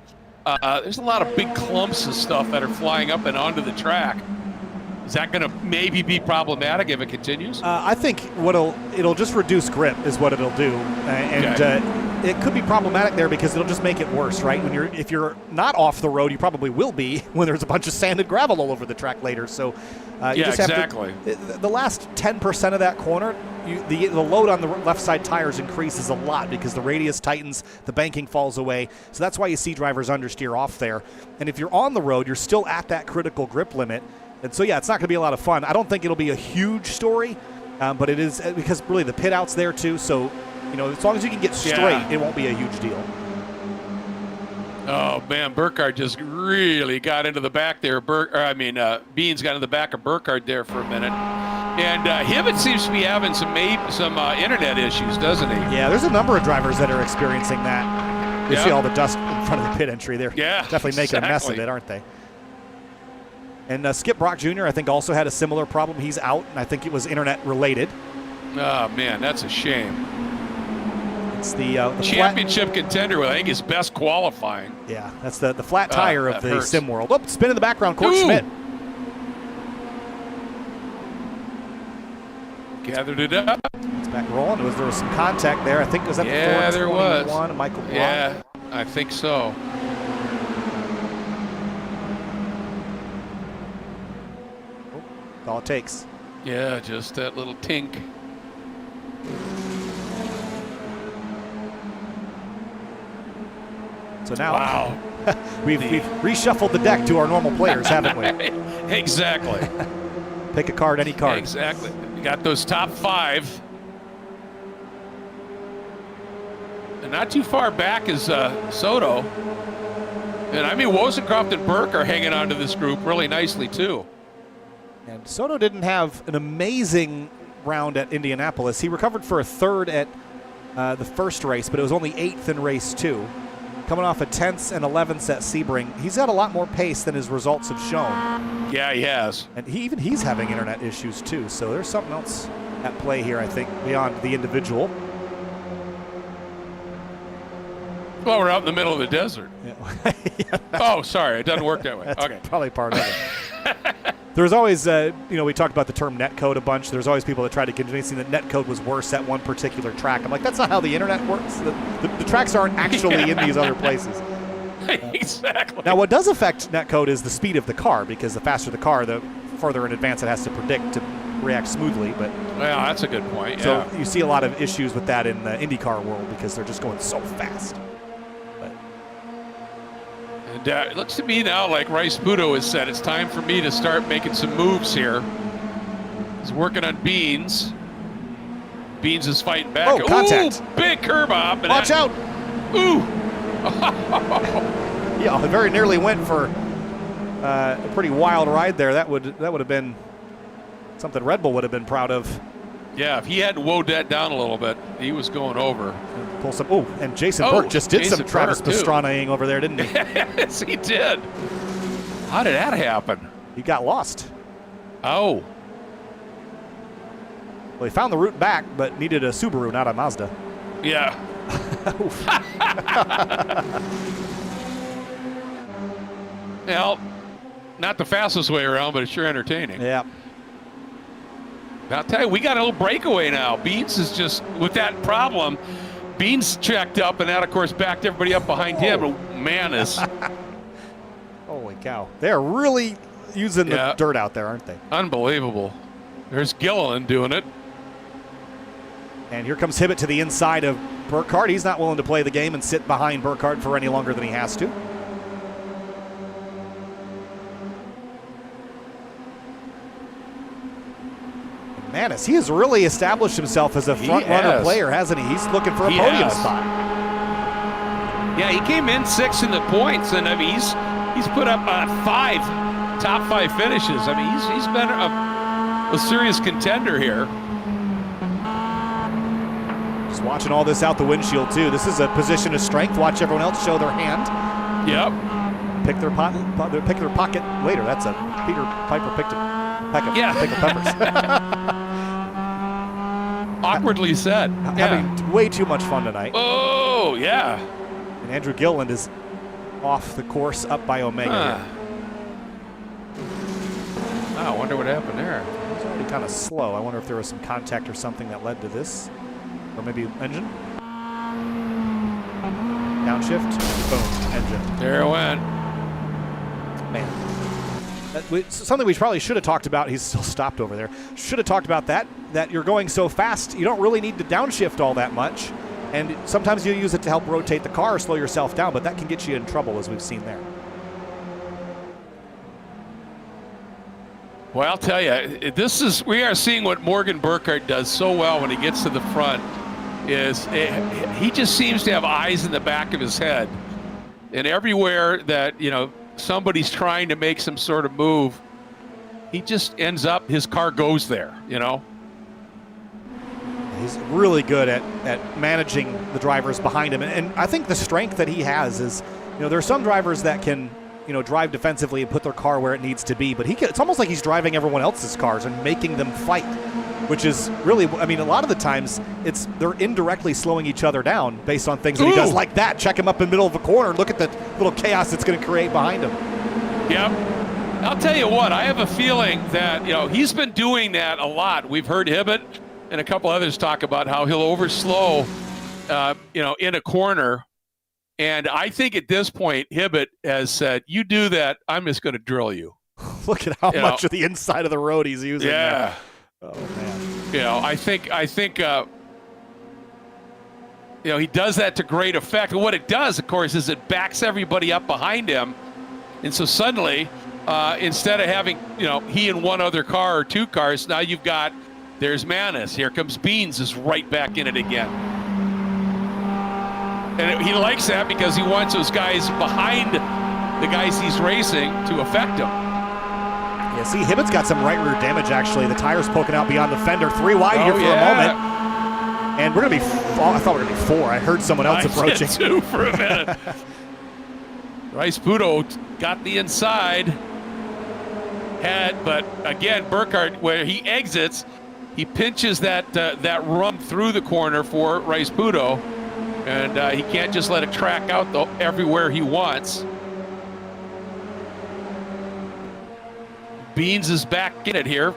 there's a lot of big clumps of stuff that are flying up and onto the track. Is that going to maybe be problematic if it continues? I think it'll just reduce grip is what it'll do, and it could be problematic there because it'll just make it worse, right? If you're not off the road, you probably will be when there's a bunch of sand and gravel all over the track later. So you just have to, the last 10% of that corner, the load on the left side tires increases a lot because the radius tightens, the banking falls away. So that's why you see drivers understeer off there. And if you're on the road, you're still at that critical grip limit. And so, yeah, it's not going to be a lot of fun. I don't think it'll be a huge story, but it is because really the pit out's there too. So, as long as you can get straight, it won't be a huge deal. Oh, man, Burkhardt just really got into the back there. Beans got in the back of Burkhardt there for a minute. And Hibbett seems to be having some internet issues, doesn't he? Yeah, there's a number of drivers that are experiencing that. You see all the dust in front of the pit entry there. Yeah, definitely making a mess of it, aren't they? And Skip Brock Jr., I think, also had a similar problem. He's out, and I think it was internet-related. Oh, man, that's a shame. It's the championship contender with, I think, his best qualifying. Yeah, that's the flat tire of the hurts. sim world. Oh, spin in the background, Court Schmidt. Gathered it up. It's back rolling. There was some contact there. I think was that the 421 of Michael Blanc? Yeah, I think so. That's all it takes. Yeah, just that little tink. So now wow. we've reshuffled the deck to our normal players, haven't we? Exactly. Pick a card, any card. Exactly. We got those top 5. And not too far back is Soto. And Wozencroft and Burke are hanging on to this group really nicely too. And Soto didn't have an amazing round at Indianapolis. He recovered for a 3rd at the first race, but it was only 8th in race 2. Coming off a 10th and 11th at Sebring, he's got a lot more pace than his results have shown. Yeah, he has. And he's having internet issues too, so there's something else at play here, I think, beyond the individual. Well, we're out in the middle of the desert. Yeah. Yeah, oh, sorry, it doesn't work that way. That's okay. Probably part of it. There's always, we talked about the term netcode a bunch. There's always people that try to convince me that netcode was worse at one particular track. I'm like, that's not how the internet works. The tracks aren't actually in these other places. Exactly. Now, what does affect netcode is the speed of the car, because the faster the car, the further in advance it has to predict to react smoothly. But well, that's a good point. So you see a lot of issues with that in the IndyCar world because they're just going so fast. And it looks to me now like Rice Puto has said it's time for me to start making some moves here. He's working on Beans. Beans is fighting back. Oh, contact. Ooh, big curb up. Watch out. Ooh. Yeah, it very nearly went for a pretty wild ride there. That would have been something Red Bull would have been proud of. Yeah, if he hadn't woed that down a little bit, he was going over. Pull some. Oh, and Jason Burke just did some Travis Pastranaing over there, didn't he? Yes, he did. How did that happen? He got lost. Oh. Well, he found the route back, but needed a Subaru, not a Mazda. Yeah. Well, Not the fastest way around, but it's sure entertaining. Yeah. I'll tell you, we got a little breakaway now. Beans is just, with that problem, Beans checked up, and that, of course, backed everybody up behind him. But man, is holy cow. They're really using the dirt out there, aren't they? Unbelievable. There's Gilliland doing it. And here comes Hibbett to the inside of Burkhardt. He's not willing to play the game and sit behind Burkhardt for any longer than he has to. Manis, he has really established himself as a front-runner player, hasn't he? He's looking for a podium spot. Yeah, he came in 6th in the points, and I mean, he's put up top 5 finishes. I mean, he's been a serious contender here. Just watching all this out the windshield, too. This is a position of strength. Watch everyone else show their hand. Yep. Pick their pocket later. That's a Peter Piper picked a peck of pickled peppers. Awkwardly said. Having way too much fun tonight. Oh, yeah. And Andrew Gilliland is off the course up by Omega. I wonder what happened there. It was already kind of slow. I wonder if there was some contact or something that led to this. Or maybe engine. Downshift. Boom. Engine. There it went. Man. Something we probably should have talked about. He's still stopped over there. Should have talked about that you're going so fast, you don't really need to downshift all that much. And sometimes you use it to help rotate the car or slow yourself down, but that can get you in trouble, as we've seen there. Well, I'll tell you, we are seeing what Morgan Burkhardt does so well when he gets to the front. He just seems to have eyes in the back of his head. And everywhere that, somebody's trying to make some sort of move, he just ends up, his car goes there, He's really good at managing the drivers behind him. And I think the strength that he has is, there are some drivers that can, drive defensively and put their car where it needs to be. But it's almost like he's driving everyone else's cars and making them fight, which is really, a lot of the times they're indirectly slowing each other down based on things that he does like that. Check him up in the middle of a corner. Look at the little chaos it's going to create behind him. Yep. I'll tell you what, I have a feeling that, he's been doing that a lot. We've heard Hibbett and a couple others talk about how he'll overslow, in a corner. And I think at this point, Hibbett has said, you do that, I'm just going to drill you. Look at how much of the inside of the road he's using. Yeah. There. Oh, man. I think he does that to great effect. And what it does, of course, is it backs everybody up behind him. And so suddenly, instead of having, he and one other car or two cars, now there's Manis. Here comes Beans is right back in it again. And he likes that because he wants those guys behind the guys he's racing to affect him. Yeah, see, Hibbett's got some right rear damage, actually. The tire's poking out beyond the fender. 3 wide here for a moment. And we're going to be, I thought we were going to be 4. I heard someone else approaching. I did too for a minute. Rice-Puto got the inside. But again, Burkhardt, where he exits, he pinches that run through the corner for Rice-Puto. And he can't just let it track out everywhere he wants. Beans is back in it here,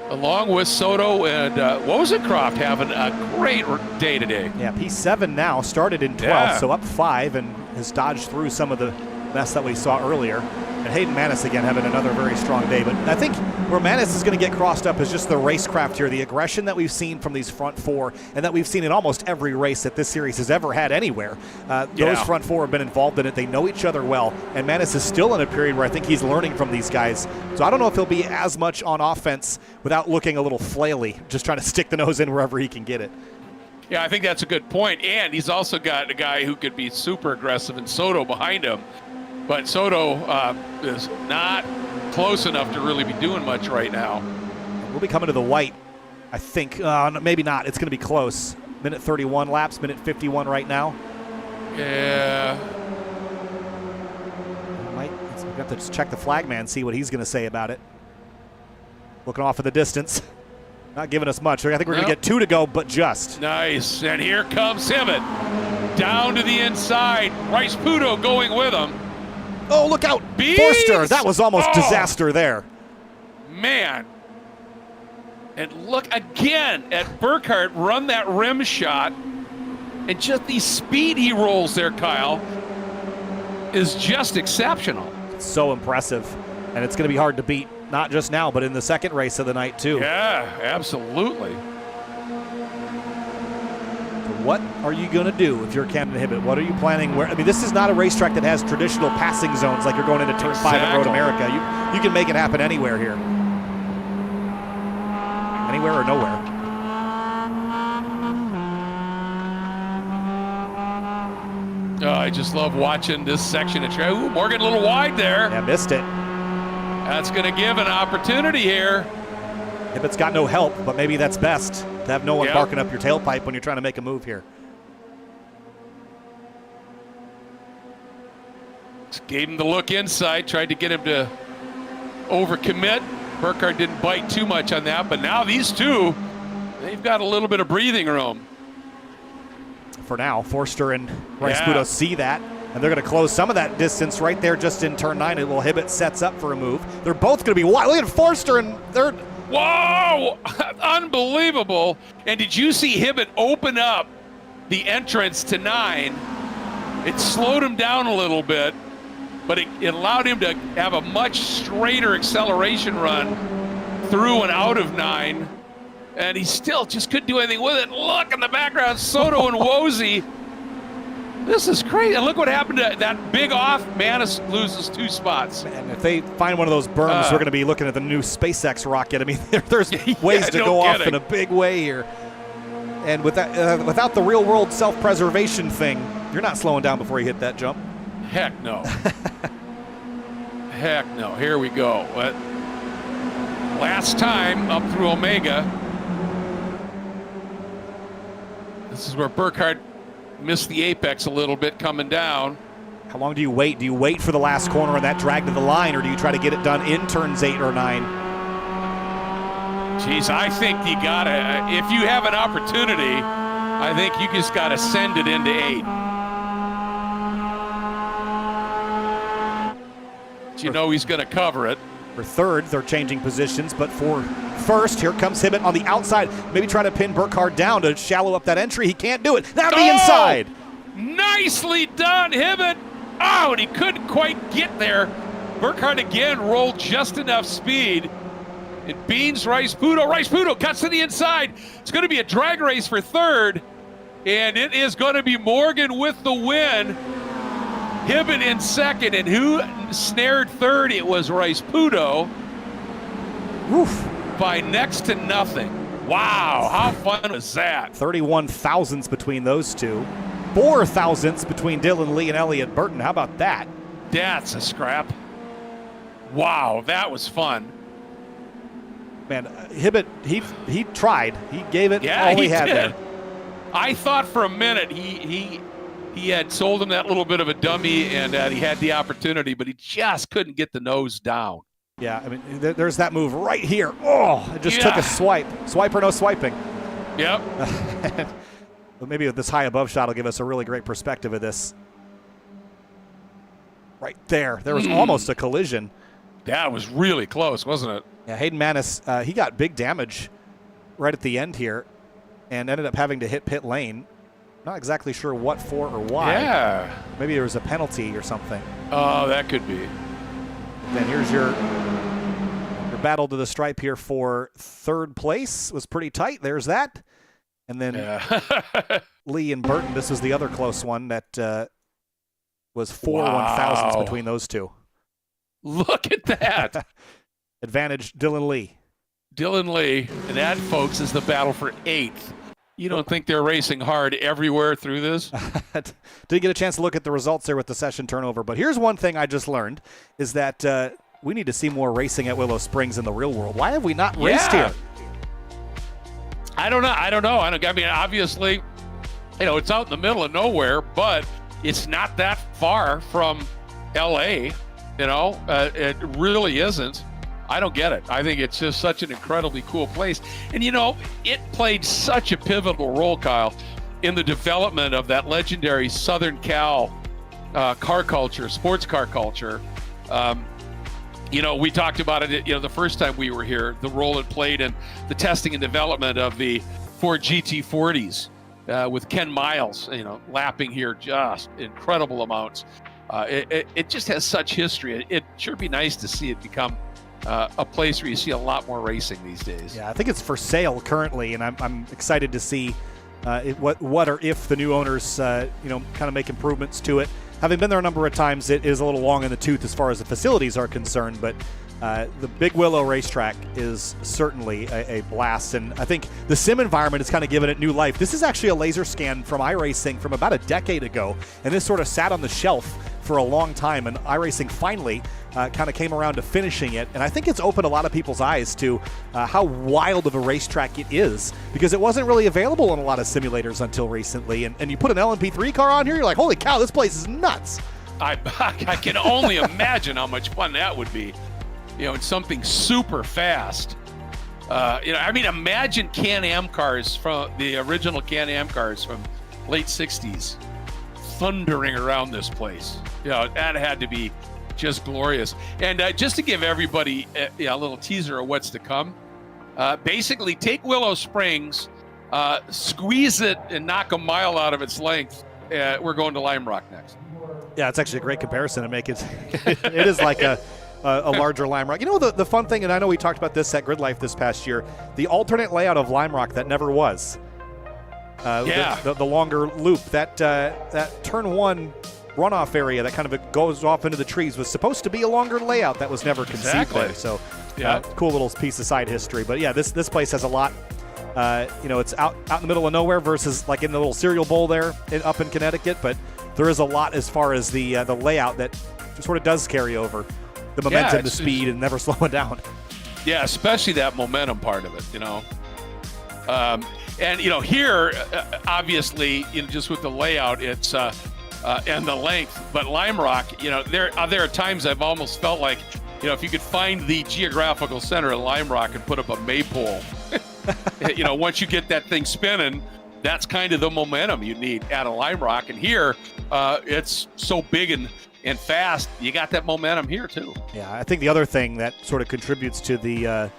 along with Soto and Wozencroft having a great day today. Yeah, P7 now, started in 12th, so up 5 and has dodged through some of the mess that we saw earlier. And Hayden Manis again having another very strong day. But I think where Manis is going to get crossed up is just the racecraft here, the aggression that we've seen from these front 4 and that we've seen in almost every race that this series has ever had anywhere. Those front 4 have been involved in it. They know each other well. And Manis is still in a period where I think he's learning from these guys. So I don't know if he'll be as much on offense without looking a little flaily, just trying to stick the nose in wherever he can get it. Yeah, I think that's a good point. And he's also got a guy who could be super aggressive in Soto behind him. But Soto is not close enough to really be doing much right now. We'll be coming to the white, I think. Maybe not. It's going to be close. Minute 31 laps, minute 51 right now. Yeah. We've got to just check the flagman, see what he's going to say about it. Looking off in the distance. Not giving us much. I think we're going to get 2 to go, but just. Nice. And here comes Hibbett. Down to the inside. Rice-Puto going with him. Oh, look out. Beans! Forster, that was almost disaster there. Man. And look again at Burkhardt run that rim shot. And just the speed he rolls there, Kyle, is just exceptional. So impressive. And it's going to be hard to beat, not just now, but in the second race of the night, too. Yeah, absolutely. So what are you going to do if you're Camden Hibbett? What are you planning? I mean, this is not a racetrack that has traditional passing zones like you're going into Turn 5 at Road America. You can make it happen anywhere here. Anywhere or nowhere. Oh, I just love watching this section of track. Ooh, Morgan a little wide there. Yeah, missed it. That's going to give an opportunity here. Hibbett's got no help, but maybe that's best to have no one barking up your tailpipe when you're trying to make a move here. Just gave him the look inside, tried to get him to overcommit. Burkhardt didn't bite too much on that, but now these two, they've got a little bit of breathing room. For now, Forster and Rice-Budo see that, and they're going to close some of that distance right there just in turn 9. A little Hibbett sets up for a move. They're both going to be wide. Look at Forster and third. Whoa! Unbelievable. And did you see Hibbett open up the entrance to 9? It slowed him down a little bit, but it allowed him to have a much straighter acceleration run through and out of 9. And he still just couldn't do anything with it. Look in the background, Soto and Wozy. This is crazy. And look what happened to that big off. Manis loses 2 spots. And if they find one of those berms, we're going to be looking at the new SpaceX rocket. I mean, there's ways to go off in a big way here. And with that, without the real-world self-preservation thing, you're not slowing down before you hit that jump. Heck no. Heck no. Here we go. Last time up through Omega. This is where Burkhardt missed the apex a little bit coming down. How long do you wait? Do you wait for the last corner and that drag to the line, or do you try to get it done in turns 8 or 9? Jeez, I think you gotta, if you have an opportunity, I think you just gotta send it into 8. You know he's gonna cover it. For third, they're changing positions, but for first, here comes Hibbett on the outside. Maybe try to pin Burkhardt down to shallow up that entry. He can't do it. Now the inside. Nicely done, Hibbett. Oh, and he couldn't quite get there. Burkhardt again rolled just enough speed. It beans Rice-Budo. Rice-Budo cuts to the inside. It's going to be a drag race for third, and it is going to be Morgan with the win. Hibbett in second, and who snared third? It was Rice-Budo. By next to nothing. Wow, how fun was that? 31 thousandths between those two. 4 thousandths between Dylan Lee and Elliott Burton. How about that? That's a scrap. Wow, that was fun. Man, Hibbett, he tried. He gave it all he had there. I thought for a minute he had sold him that little bit of a dummy, and he had the opportunity, but he just couldn't get the nose down. Yeah, I mean, there's that move right here. Oh, it just took a swipe. Swipe or no swiping. Yep. But maybe this high above shot will give us a really great perspective of this. Right there. There was almost a collision. That was really close, wasn't it? Yeah, Hayden Manis, he got big damage right at the end here and ended up having to hit pit lane. Not exactly sure what for or why. Yeah. Maybe there was a penalty or something. Oh, that could be. Then here's your battle to the stripe here for third place. It was pretty tight. There's that. And then Lee and Burton, this was the other close one that was 4 1,000ths between those two. Look at that. Advantage Dylan Lee. Dylan Lee. And that, folks, is the battle for 8th. You don't think they're racing hard everywhere through this? Didn't get a chance to look at the results there with the session turnover, but here's one thing I just learned is that we need to see more racing at Willow Springs in the real world. Why have we not raced here? I don't know. I mean, obviously, it's out in the middle of nowhere, but it's not that far from L.A., it really isn't. I don't get it. I think it's just such an incredibly cool place. And, it played such a pivotal role, Kyle, in the development of that legendary Southern Cal car culture, sports car culture. We talked about it, the first time we were here, the role it played in the testing and development of the Ford GT40s with Ken Miles, lapping here just incredible amounts. It just has such history. It'd sure be nice to see it become a place where you see a lot more racing these days. Yeah, I think it's for sale currently, and I'm excited to see what or if the new owners, kind of make improvements to it. Having been there a number of times, it is a little long in the tooth as far as the facilities are concerned, but the Big Willow racetrack is certainly a blast, and I think the sim environment has kind of given it new life. This is actually a laser scan from iRacing from about a decade ago, and this sort of sat on the shelf for a long time, and iRacing finally kind of came around to finishing it, and I think it's opened a lot of people's eyes to how wild of a racetrack it is, because it wasn't really available in a lot of simulators until recently, and you put an LMP3 car on here, you're like, holy cow, this place is nuts. I can only imagine how much fun that would be. It's something super fast. Imagine Can-Am cars from the original Can-Am cars from late 60s thundering around this place. That had to be just glorious. And just to give everybody a little teaser of what's to come, basically take Willow Springs, squeeze it and knock a mile out of its length. We're going to Lime Rock next. Yeah, it's actually a great comparison to make it. It is like a larger Lime Rock. The fun thing, and I know we talked about this at Grid Life this past year, the alternate layout of Lime Rock that never was. The longer loop, that turn one runoff area that kind of goes off into the trees was supposed to be a longer layout that was never conceived there. So, cool little piece of side history. But yeah, this place has a lot. It's out in the middle of nowhere versus like in the little cereal bowl there up in Connecticut. But there is a lot as far as the layout that sort of does carry over. The momentum, the speed, and never slowing down. Yeah, especially that momentum part of it, And, here, obviously, just with the layout, it's and the length. But Lime Rock, there are times I've almost felt like, if you could find the geographical center of Lime Rock and put up a maypole, once you get that thing spinning, that's kind of the momentum you need at a Lime Rock. And here, it's so big and fast, you got that momentum here too. Yeah, I think the other thing that sort of contributes to the, I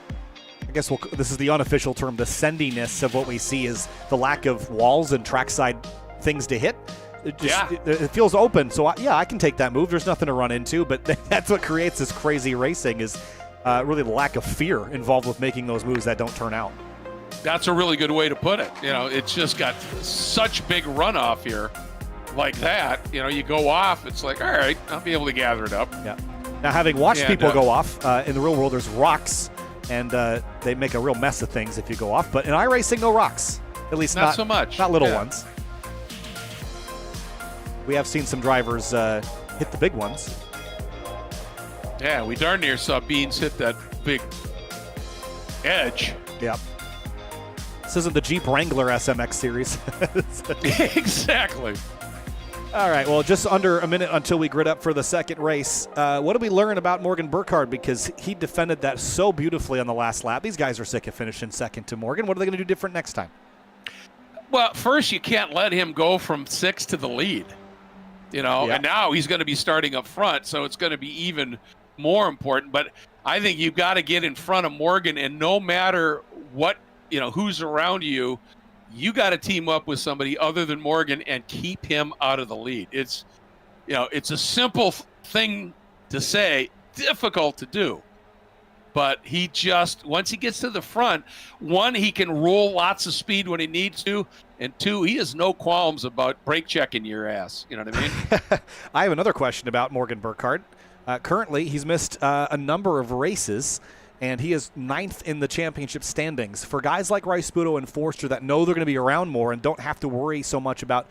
guess this is the unofficial term, the sendiness of what we see is the lack of walls and trackside things to hit. It feels open, so I can take that move. There's nothing to run into, but that's what creates this crazy racing is really the lack of fear involved with making those moves that don't turn out. That's a really good way to put it. It's just got such big runoff here. Like that, you go off, it's like, all right, I'll be able to gather it up. Yeah. Now, having watched people go off, in the real world, there's rocks, and they make a real mess of things if you go off. But in iRacing, no rocks. At least not so much. Not little ones. We have seen some drivers hit the big ones. Yeah, we darn near saw Beans hit that big edge. Yeah. This isn't the Jeep Wrangler SMX Series. Exactly. All right, well, just under a minute until we grid up for the second race. What did we learn about Morgan Burkhardt? Because he defended that so beautifully on the last lap. These guys are sick of finishing second to Morgan. What are they going to do different next time? Well, first, you can't let him go from sixth to the lead. And now he's going to be starting up front, so it's going to be even more important. But I think you've got to get in front of Morgan, and no matter what, who's around you, you got to team up with somebody other than Morgan and keep him out of the lead. It's a simple thing to say, difficult to do. But he just, once he gets to the front, one, he can roll lots of speed when he needs to, and two, he has no qualms about brake checking your ass. You know what I mean? I have another question about Morgan Burkhardt. Currently, he's missed a number of races, and he is 9th in the championship standings. For guys like Rice-Budo and Forster that know they're going to be around more and don't have to worry so much about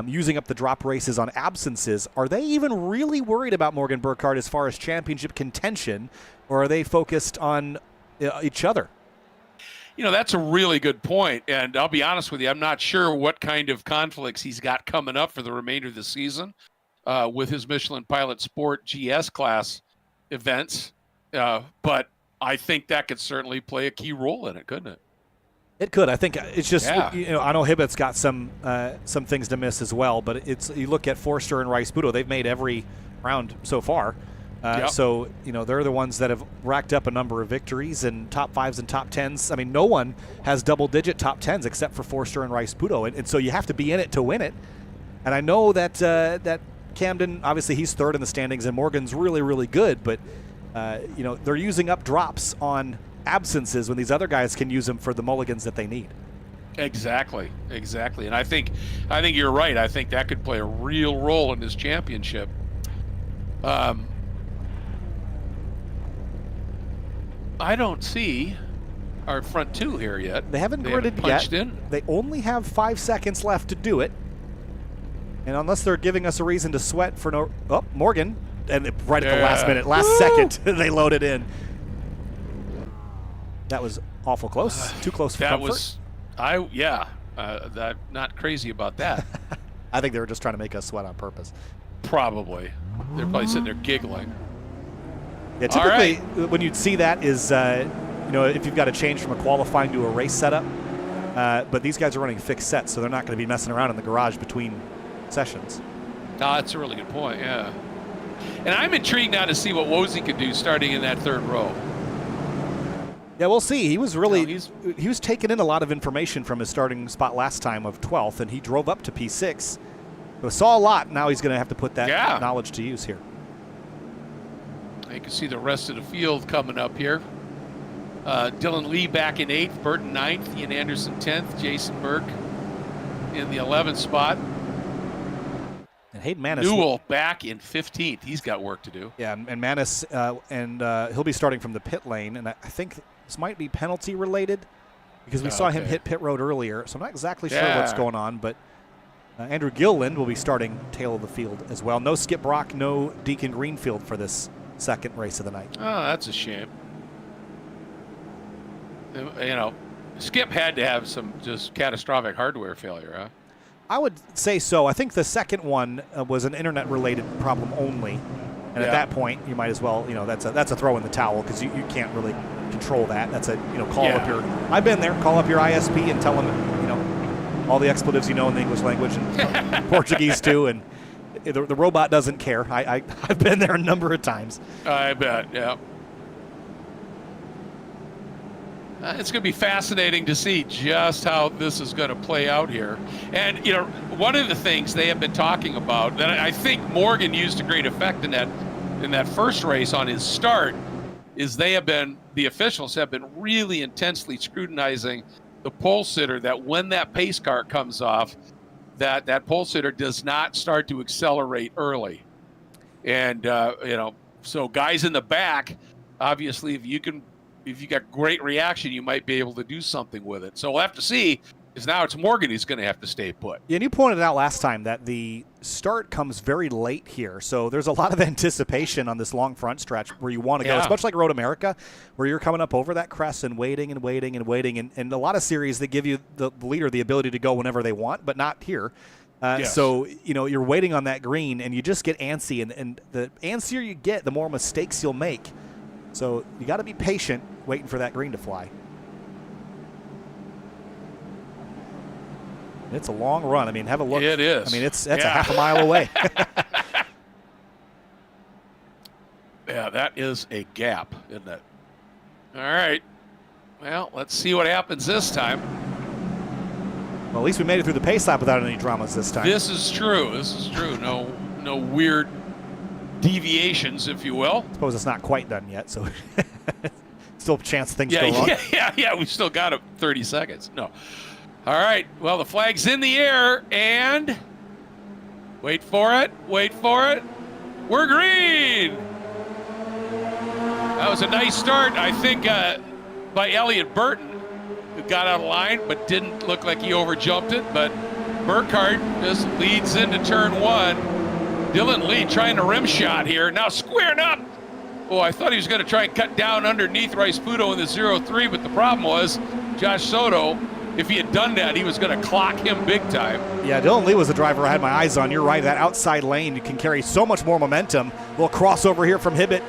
using up the drop races on absences, are they even really worried about Morgan Burkhardt as far as championship contention, or are they focused on each other? That's a really good point, and I'll be honest with you, I'm not sure what kind of conflicts he's got coming up for the remainder of the season with his Michelin Pilot Sport GS class events, but I think that could certainly play a key role in it, couldn't it? It could. I think it's just, Yeah. I know Hibbett's got some things to miss as well, but you look at Forster and Rice-Budo, they've made every round so far. Yep. So, they're the ones that have racked up a number of victories and top 5s and top 10s. I mean, no one has double-digit top 10s except for Forster and Rice-Budo, and so you have to be in it to win it. And I know that Camden, obviously he's third in the standings, and Morgan's really, really good, but, they're using up drops on absences when these other guys can use them for the mulligans that they need. Exactly. And I think you're right. I think that could play a real role in this championship. I don't see our front two here yet. They haven't gridded punched yet. In. They only have 5 seconds left to do it. And unless they're giving us a reason to sweat for no... Oh, Morgan. And right at the last minute, last second, they loaded in. That was awful close. Too close for comfort. Not crazy about that. I think they were just trying to make us sweat on purpose. Probably. They're probably sitting there giggling. Yeah, typically when you'd see that is, if you've got to change from a qualifying to a race setup. But these guys are running fixed sets, so they're not going to be messing around in the garage between sessions. Oh, that's a really good point, yeah. And I'm intrigued now to see what Wozy could do starting in that third row. Yeah, we'll see. He was really he was taking in a lot of information from his starting spot last time of 12th, and he drove up to P6. So saw a lot. Now he's going to have to put that knowledge to use here. You can see the rest of the field coming up here. Dylan Lee back in 8th, Burton 9th, Ian Anderson 10th, Jason Burke in the 11th spot. And Hayden Manis. Newell back in 15th. He's got work to do. Yeah, and Manis, he'll be starting from the pit lane, and I think this might be penalty related because we saw him hit pit road earlier, so I'm not exactly sure what's going on, but Andrew Gilliland will be starting tail of the field as well. No Skip Brock, no Deacon Greenfield for this second race of the night. Oh, that's a shame. Skip had to have some just catastrophic hardware failure, huh? I would say so. I think the second one was an internet-related problem only, and at that point, you might as well, that's a throw in the towel because you can't really control that. That's a call up your. I've been there. Call up your ISP and tell them all the expletives in the English language and Portuguese too, and the robot doesn't care. I've been there a number of times. I bet. Yeah. It's going to be fascinating to see just how this is going to play out here. And, one of the things they have been talking about that I think Morgan used to great effect in that first race on his start is the officials have been really intensely scrutinizing the pole sitter, that when that pace car comes off, that pole sitter does not start to accelerate early. And, so guys in the back, obviously, if you got great reaction, you might be able to do something with it. So we'll have to see, because now it's Morgan who's going to have to stay put. Yeah, and you pointed out last time that the start comes very late here. So there's a lot of anticipation on this long front stretch where you want to go. It's much like Road America, where you're coming up over that crest and waiting. And a lot of series, they give you the leader the ability to go whenever they want, but not here. So, you're waiting on that green, and you just get antsy. And the antsier you get, the more mistakes you'll make. So you got to be patient waiting for that green to fly. It's a long run. I mean, have a look. It is. I mean, that's a half a mile away. Yeah, that is a gap, isn't it? All right. Well, let's see what happens this time. Well, at least we made it through the pace lap without any dramas this time. This is true. No weird deviations, if you will. I suppose it's not quite done yet, so still a chance things go wrong. Yeah, we've still got 30 seconds. No. All right, well, the flag's in the air, and wait for it. We're green. That was a nice start, I think, by Elliot Burton, who got out of line, but didn't look like he overjumped it. But Burkhardt just leads into turn 1. Dylan Lee trying a rim shot here. Now squaring up. Oh, I thought he was going to try and cut down underneath Rice-Budo in the 0-3, but the problem was Josh Soto, if he had done that, he was going to clock him big time. Yeah, Dylan Lee was the driver I had my eyes on. You're right, that outside lane can carry so much more momentum. A little crossover here from Hibbett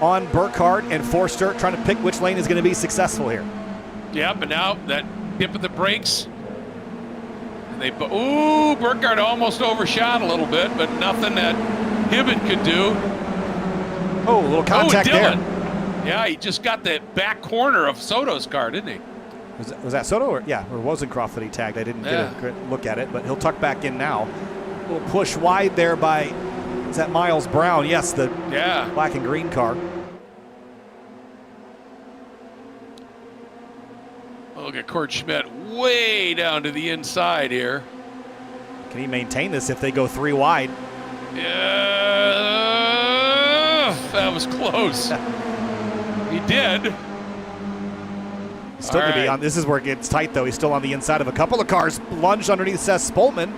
on Burkhardt and Forster, trying to pick which lane is going to be successful here. Yeah, but now that Tip of the brakes. And Burkhardt almost overshot a little bit, but nothing that Hibbett could do. Oh, a little contact there. Yeah, he just got the back corner of Soto's car, didn't he? Was that Soto? Or Rosencroft that he tagged? I didn't get a good look at it, but he'll tuck back in now. A little push wide there by, is that Miles Brown? Yes, the black and green car. Look at Kurt Schmidt way down to the inside here. Can he maintain this if they go 3 wide? Yeah, that was close. He did. Still going to be on. This is where it gets tight, though. He's still on the inside of a couple of cars. Lunged underneath Seth Spoltman.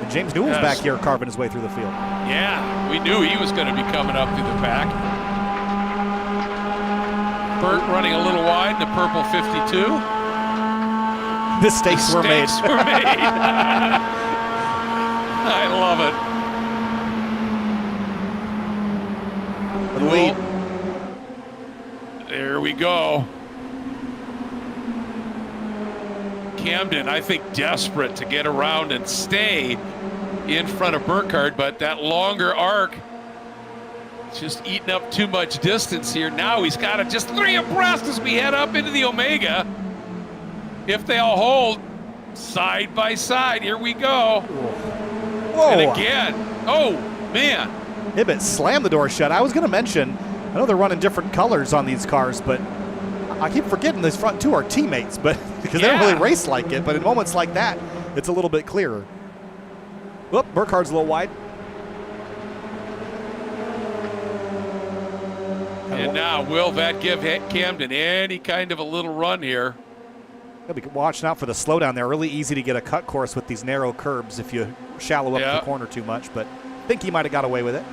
And James Newell's back here carving his way through the field. Yeah, we knew he was going to be coming up through the pack. Burt running a little wide in the purple 52. Mistakes were made. I love it. Lead. There we go. Camden, I think, desperate to get around and stay in front of Burkhardt, but that longer arc just eating up too much distance here. Now he's got it just 3 abreast as we head up into the Omega. If they all hold side by side, here we go. Whoa. And again, oh man. Hibbett slammed the door shut. I was going to mention, I know they're running different colors on these cars, but I keep forgetting these front 2 are teammates, but because they don't really race like it. But in moments like that, it's a little bit clearer. Whoop, Burkhardt's a little wide. And now, will that give Camden any kind of a little run here? Gotta be watching out for the slowdown there. Really easy to get a cut course with these narrow curbs if you shallow up the corner too much, but I think he might have got away with it.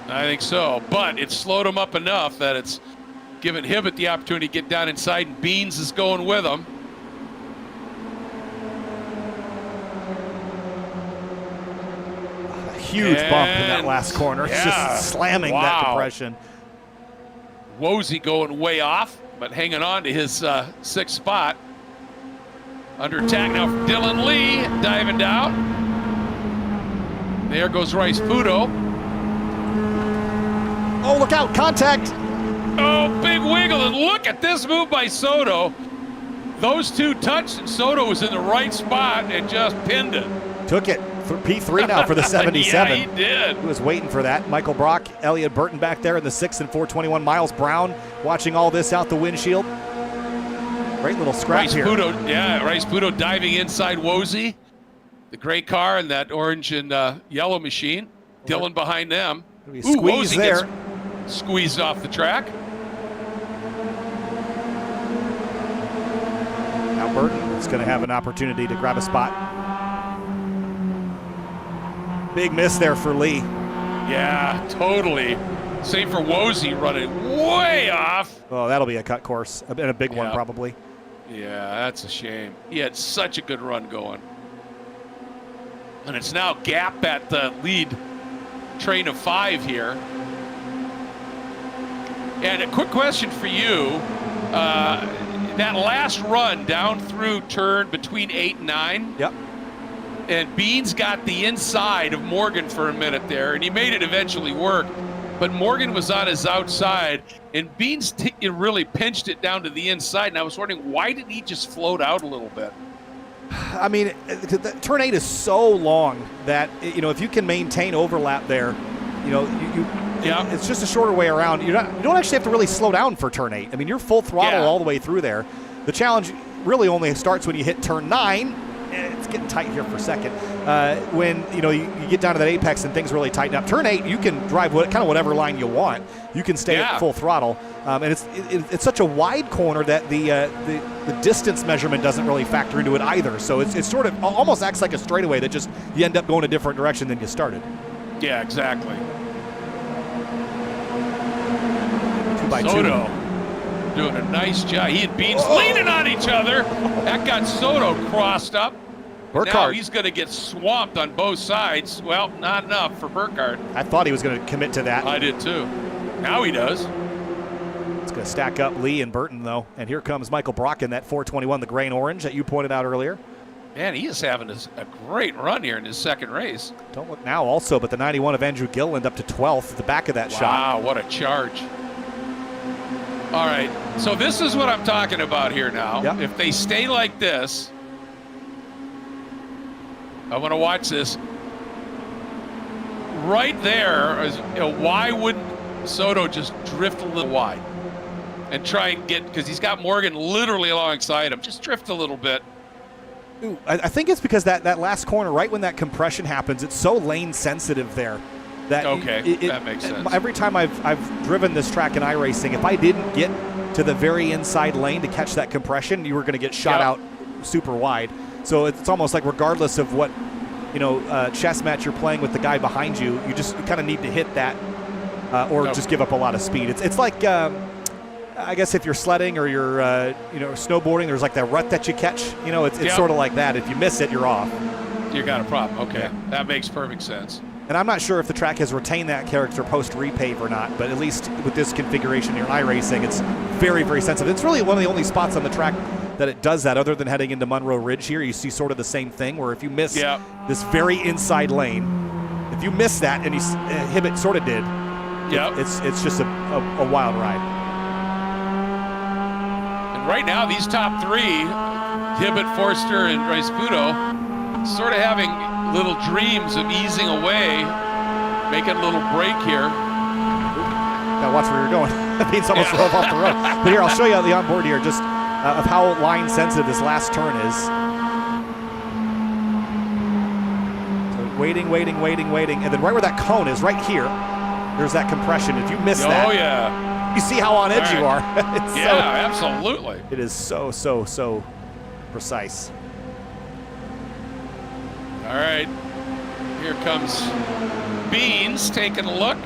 I think so, but it slowed him up enough that it's given Hibbett the opportunity to get down inside, and Beans is going with him. A huge bump in that last corner. It's just slamming that depression. Wozy going way off, but hanging on to his 6th spot. Under attack now from Dylan Lee, diving down. There goes Rice Pudo. Oh, look out, contact. Oh, big wiggle, and look at this move by Soto. Those 2 touched, and Soto was in the right spot and just pinned it. Took it. P3 now for the 77. Yeah, he did. He was waiting for that. Michael Brock, Elliot Burton back there in the 6 and 421. Miles Brown watching all this out the windshield. Great little scratch here. Rice Pudo diving inside Wozy. The gray car and that orange and yellow machine. Dylan behind them. Squeeze there. Squeezed off the track. Now Burton is going to have an opportunity to grab a spot. Big miss there for Lee. Yeah, totally. Same for Wozy running way off. Oh, that'll be a cut course. And a big one probably. Yeah, that's a shame. He had such a good run going. And it's now gap at the lead train of 5 here. And a quick question for you. That last run down through turn between 8 and 9. Yep. And Beans got the inside of Morgan for a minute there, and he made it eventually work. But Morgan was on his outside, and Beans really pinched it down to the inside. And I was wondering, why didn't he just float out a little bit? I mean, turn 8 is so long that, if you can maintain overlap there, it's just a shorter way around. You don't actually have to really slow down for turn 8. I mean, you're full throttle all the way through there. The challenge really only starts when you hit turn 9. It's getting tight here for a second. When you get down to that apex and things really tighten up. Turn 8, you can drive kind of whatever line you want. You can stay at full throttle, and it's such a wide corner that the distance measurement doesn't really factor into it either. So it's sort of almost acts like a straightaway that just you end up going a different direction than you started. Yeah, exactly. 2x2. Soto doing a nice job. He and Beans leaning on each other. That got Soto crossed up. Now he's going to get swamped on both sides. Well, not enough for Burkhardt. I thought he was going to commit to that. I did too. Now he does. It's going to stack up Lee and Burton, though. And here comes Michael Brock in that 421, the gray and orange that you pointed out earlier. Man, he is having a great run here in his second race. Don't look now also, but the 91 of Andrew Gilliland up to 12th at the back of that shot. Wow, what a charge. All right, so this is what I'm talking about here now. Yep. If they stay like this, I want to watch this. Right there, is, why wouldn't Soto just drift a little wide and try and get, because he's got Morgan literally alongside him, just drift a little bit. Ooh, I think it's because that last corner, right when that compression happens, it's so lane sensitive there. That that makes sense. Every time I've driven this track in iRacing, if I didn't get to the very inside lane to catch that compression, you were going to get shot out super wide. So it's almost like regardless of what chess match you're playing with the guy behind you, you just kind of need to hit that or just give up a lot of speed. It's like I guess if you're sledding or you're snowboarding, there's like that rut that you catch. It's sort of like that. If you miss it, you're off. You got a problem. Okay, that makes perfect sense. And I'm not sure if the track has retained that character post-repave or not, but at least with this configuration here in iRacing, it's very, very sensitive. It's really one of the only spots on the track that it does that, other than heading into Monroe Ridge here. You see sort of the same thing, where if you miss this very inside lane, if you miss that, and Hibbett sort of did, it's just a wild ride. And right now, these top three, Hibbett, Forster, and Raisputo, sort of having little dreams of easing away, making a little break here. Now watch where you're going. Beans almost drove off the road. But here, I'll show you the onboard here, just of how line sensitive this last turn is. So waiting, and then right where that cone is, right here, there's that compression. If you miss that, you see how on edge you are. Absolutely. It is so precise. All right, here comes Beans taking a look.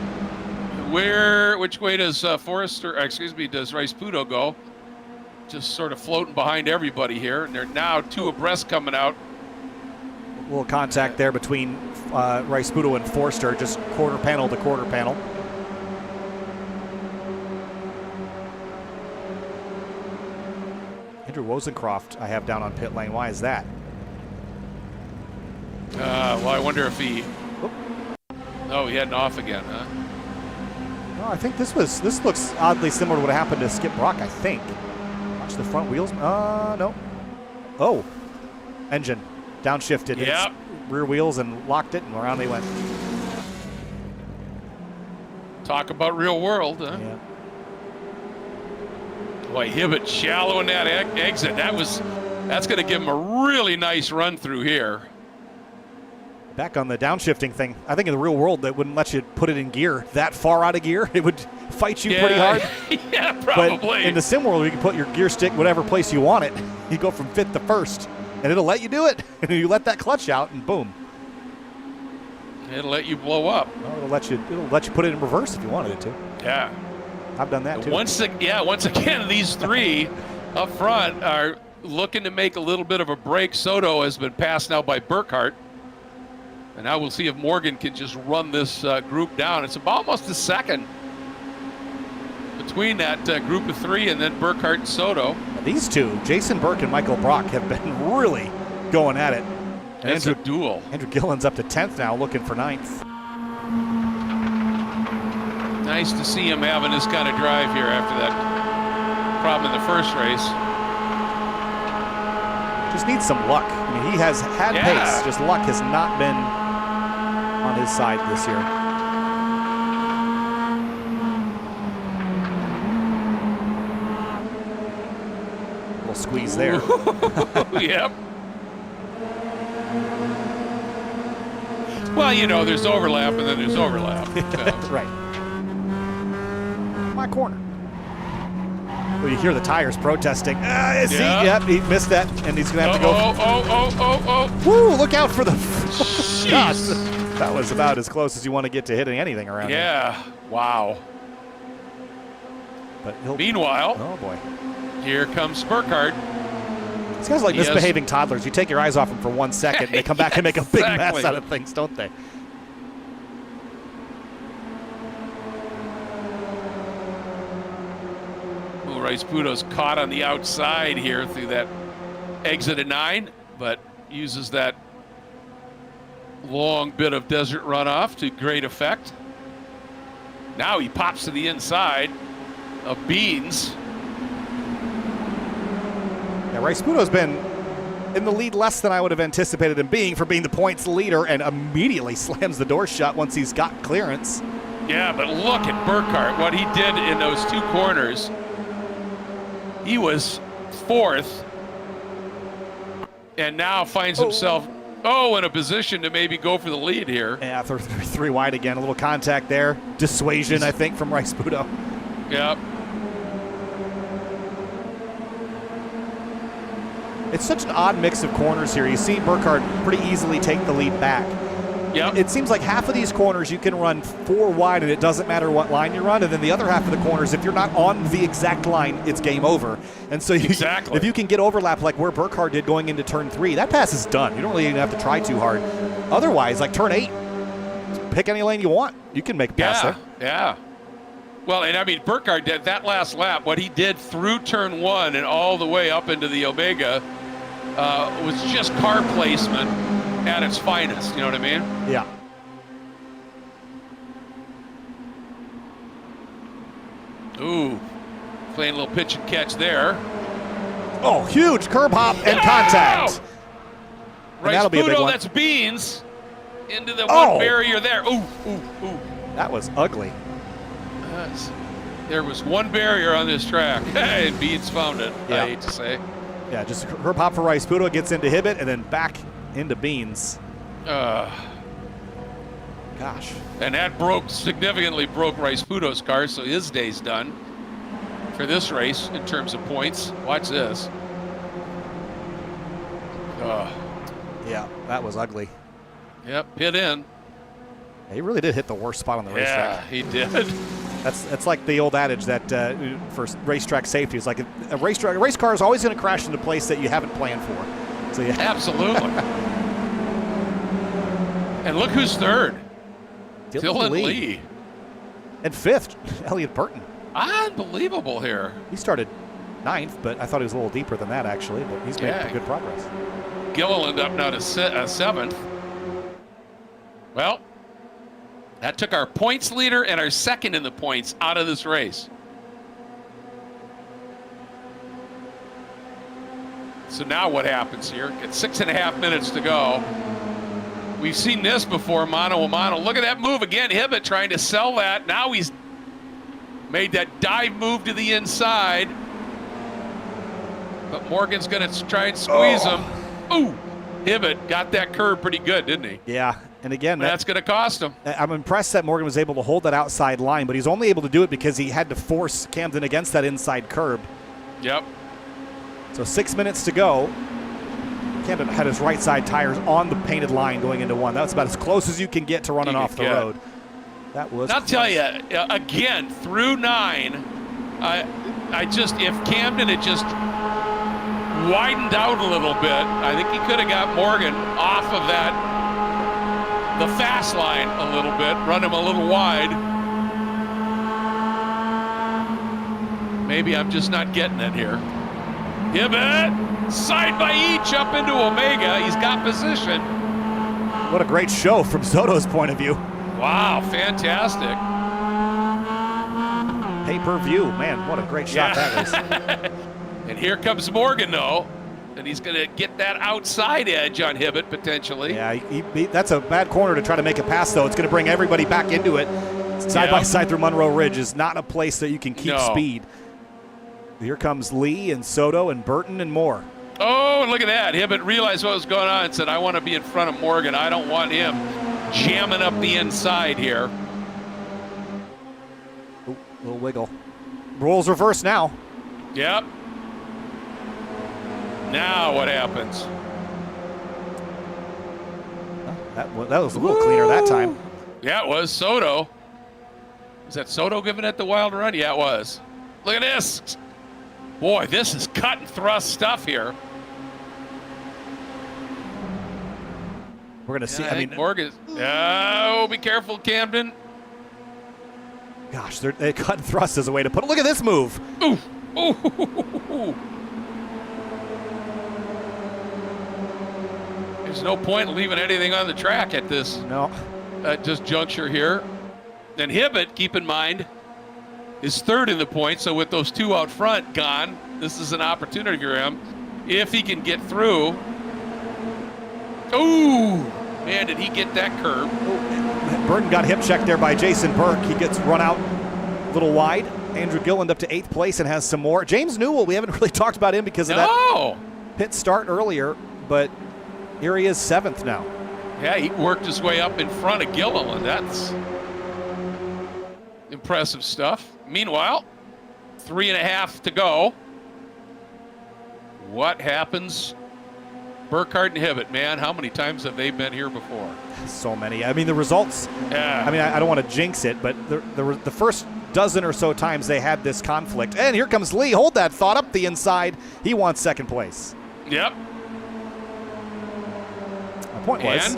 Which way does does Raisputo go? Just sort of floating behind everybody here, and they're now two abreast coming out. A little contact there between Raisputo and Forster, just quarter panel to quarter panel. Andrew Wozencroft I have down on pit lane. Why is that? Well, I wonder if he... Oh, he heading off again, huh? No, I think this looks oddly similar to what happened to Skip Brock, I think. Watch the front wheels. No. Oh. Engine. Downshifted. Yep. Rear wheels and locked it, and around they went. Talk about real world, huh? Yeah. Boy, Hibbett shallow in that exit. That's going to give him a really nice run through here. Back on the downshifting thing, I think in the real world that wouldn't let you put it in gear that far out of gear. It would fight you pretty hard. Yeah, probably. But in the sim world, you can put your gear stick whatever place you want it. You go from fifth to first, and it'll let you do it. And you let that clutch out, and boom. It'll let you blow up. Well, it'll let you put it in reverse if you wanted it to. Yeah. I've done that too. Once again, these three up front are looking to make a little bit of a break. Soto has been passed now by Burkhart. And now we'll see if Morgan can just run this group down. It's about almost a second between that group of three and then Burkhart and Soto. These two, Jason Burke and Michael Brock, have been really going at it. And it's a duel. Andrew Gilliland's up to 10th now, looking for 9th. Nice to see him having this kind of drive here after that problem in the first race. Just needs some luck. I mean, he has had pace, just luck has not been on his side this year. A little squeeze there. Yep. Well, there's overlap and then there's overlap. Right. My corner. Well, you hear the tires protesting. Yep, he missed that, and he's going to have to go. Oh. Woo, look out for the... Gosh, that was about as close as you want to get to hitting anything around here. Yeah, wow. But meanwhile, oh boy, here comes Burkhart. These guys are like misbehaving toddlers. You take your eyes off them for 1 second, and they come back and make a big mess out of things, don't they? Puto's caught on the outside here through that exit of 9, but uses that long bit of desert runoff to great effect. Now he pops to the inside of Beans. Yeah, Puto's been in the lead less than I would have anticipated him being for being the points leader, and immediately slams the door shut once he's got clearance. Yeah, but look at Burkhardt, what he did in those 2 corners. He was 4th, and now finds himself in a position to maybe go for the lead here. Yeah, 3 wide again. A little contact there. Dissuasion, I think, from Puto. Yep. It's such an odd mix of corners here. You see Burkhardt pretty easily take the lead back. Yep. It seems like half of these corners you can run 4 wide and it doesn't matter what line you run, and then the other half of the corners, if you're not on the exact line, it's game over. And so if you can get overlap like where Burkhardt did going into turn 3, that pass is done. You don't really even have to try too hard. Otherwise, like turn 8, pick any lane you want. You can make a pass there. Yeah. Well, and I mean, Burkhardt did that last lap. What he did through turn 1 and all the way up into the Omega was just car placement at its finest. You know what I mean? Yeah. Ooh, playing a little pitch and catch there. Oh, huge curb hop and contact. Right, that'll be a big one. That's Beans into the one barrier there. Ooh. That was ugly. There was one barrier on this track, and Beans found it, I hate to say. Yeah, just herb hop for Puto, gets into Hibbett, and then back into Beans. Gosh. And that significantly broke Puto's car, so his day's done for this race in terms of points. Watch this. Yeah, that was ugly. Yep, hit in. Yeah, he really did hit the worst spot on the racetrack. Yeah, he did. That's like the old adage that for racetrack safety is like a race car is always going to crash into a place that you haven't planned for. So yeah. Absolutely. And look who's third. Dylan Lee. And 5th, Elliott Burton. Unbelievable here. He started 9th, but I thought he was a little deeper than that actually. But he's made good progress. Gilliland up now to 7th. Well, that took our points leader and our second in the points out of this race. So now what happens here? Got 6.5 minutes to go. We've seen this before, mano a mano. Look at that move again. Hibbett trying to sell that. Now he's made that dive move to the inside. But Morgan's going to try and squeeze him. Ooh, Hibbett got that curve pretty good, didn't he? Yeah. And again, that's going to cost him. I'm impressed that Morgan was able to hold that outside line, but he's only able to do it because he had to force Camden against that inside curb. Yep. So 6 minutes to go. Camden had his right side tires on the painted line going into 1. That's about as close as you can get to running off the road. That was. I'll tell you again through 9. If Camden had just widened out a little bit, I think he could have got Morgan off of the fast line a little bit, run him a little wide. Maybe I'm just not getting it here. Hibbett, side by each up into Omega. He's got position. What a great show from Soto's point of view. Wow, fantastic. Pay-per-view, man, what a great shot that is. And here comes Morgan, though. And he's going to get that outside edge on Hibbett, potentially. Yeah, that's a bad corner to try to make a pass, though. It's going to bring everybody back into it. Side by side through Monroe Ridge is not a place that you can keep speed. Here comes Lee and Soto and Burton and more. Oh, and look at that. Hibbett realized what was going on and said, I want to be in front of Morgan. I don't want him jamming up the inside here. Ooh, little wiggle. Roles reverse now. Yep. Now what happens? That was a little cleaner that time. Yeah, it was. Soto. Was that Soto giving it the wild run? Yeah, it was. Look at this. Boy, this is cut and thrust stuff here. We're going to see. I mean, Morgan. Oh, be careful, Camden. Gosh, they cut and thrust as a way to put it. Look at this move. Ooh. Oh, there's no point in leaving anything on the track at this juncture here. And Hibbett, keep in mind, is third in the points. So with those two out front gone, this is an opportunity for him if he can get through. Oh, man, did he get that curve? Burton got hip checked there by Jason Burke. He gets run out a little wide. Andrew Gilland up to 8th place and has some more. James Newell, we haven't really talked about him because of that pit start earlier, but here he is 7th now. Yeah, he worked his way up in front of Gilliland. That's impressive stuff. Meanwhile, 3.5 to go. What happens? Burkhardt and Hibbett, man, how many times have they been here before? So many. I mean, the results, I mean, I don't want to jinx it, but the first dozen or so times they had this conflict. And here comes Lee. Hold that thought up the inside. He wants 2nd place. Yep. My point was,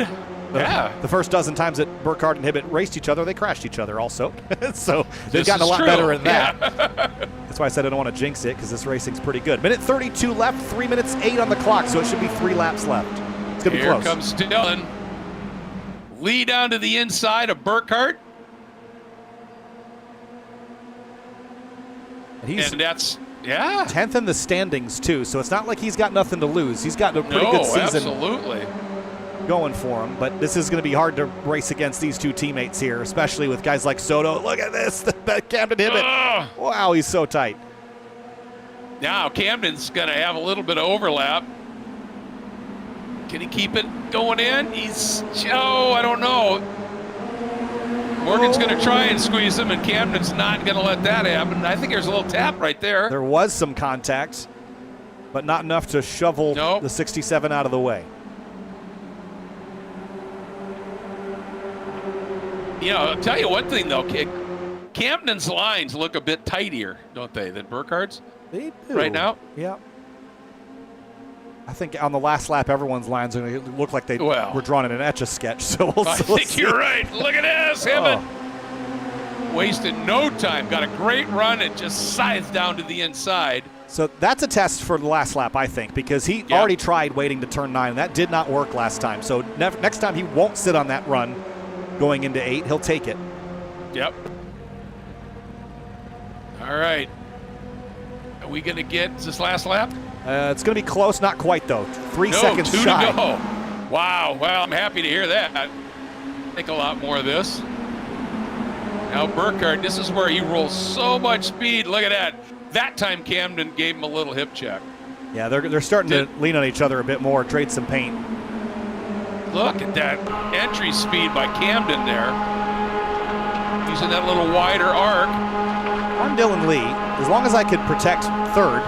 the first dozen times that Burkhardt and Hibbett raced each other, they crashed each other also. So they've gotten a lot better at that. Yeah. That's why I said I don't want to jinx it, because this racing's pretty good. Minute 32 left, 3 minutes 8 on the clock, so it should be 3 laps left. It's going to be close. Here comes Dillon. Lee down to the inside of Burkhardt. And that's, 10th in the standings, too, so it's not like he's got nothing to lose. He's got a pretty good season going for him, but this is going to be hard to race against these two teammates here, especially with guys like Soto. Look at this, Camden Hibbett. Wow, he's so tight. Now Camden's going to have a little bit of overlap. Can he keep it going in? I don't know. Morgan's going to try and squeeze him, and Camden's not going to let that happen. I think there's a little tap right there. There was some contact, but not enough to shovel the 67 out of the way. You know, I'll tell you one thing, though. Camden's lines look a bit tighter, don't they, than Burkhardt's? They do. Right now? Yeah. I think on the last lap, everyone's lines are going to look like they were drawn in an Etch-a-Sketch. So I think you're right. Look at this. Hibbett wasted no time. Got a great run and just scythed down to the inside. So that's a test for the last lap, I think, because he already tried waiting to turn 9, and that did not work last time. So next time he won't sit on that run going into 8. He'll take it. Yep. All right. Are we going to get this last lap? It's going to be close, not quite, though. 3 seconds shy. 2 to go. Wow. Well, I'm happy to hear that. I think a lot more of this. Now, Burkhardt, this is where he rolls so much speed. Look at that. That time, Camden gave him a little hip check. Yeah, they're starting to lean on each other a bit more, trade some paint. Look at that entry speed by Camden there. Using that little wider arc. I'm Dylan Lee. As long as I could protect 3rd,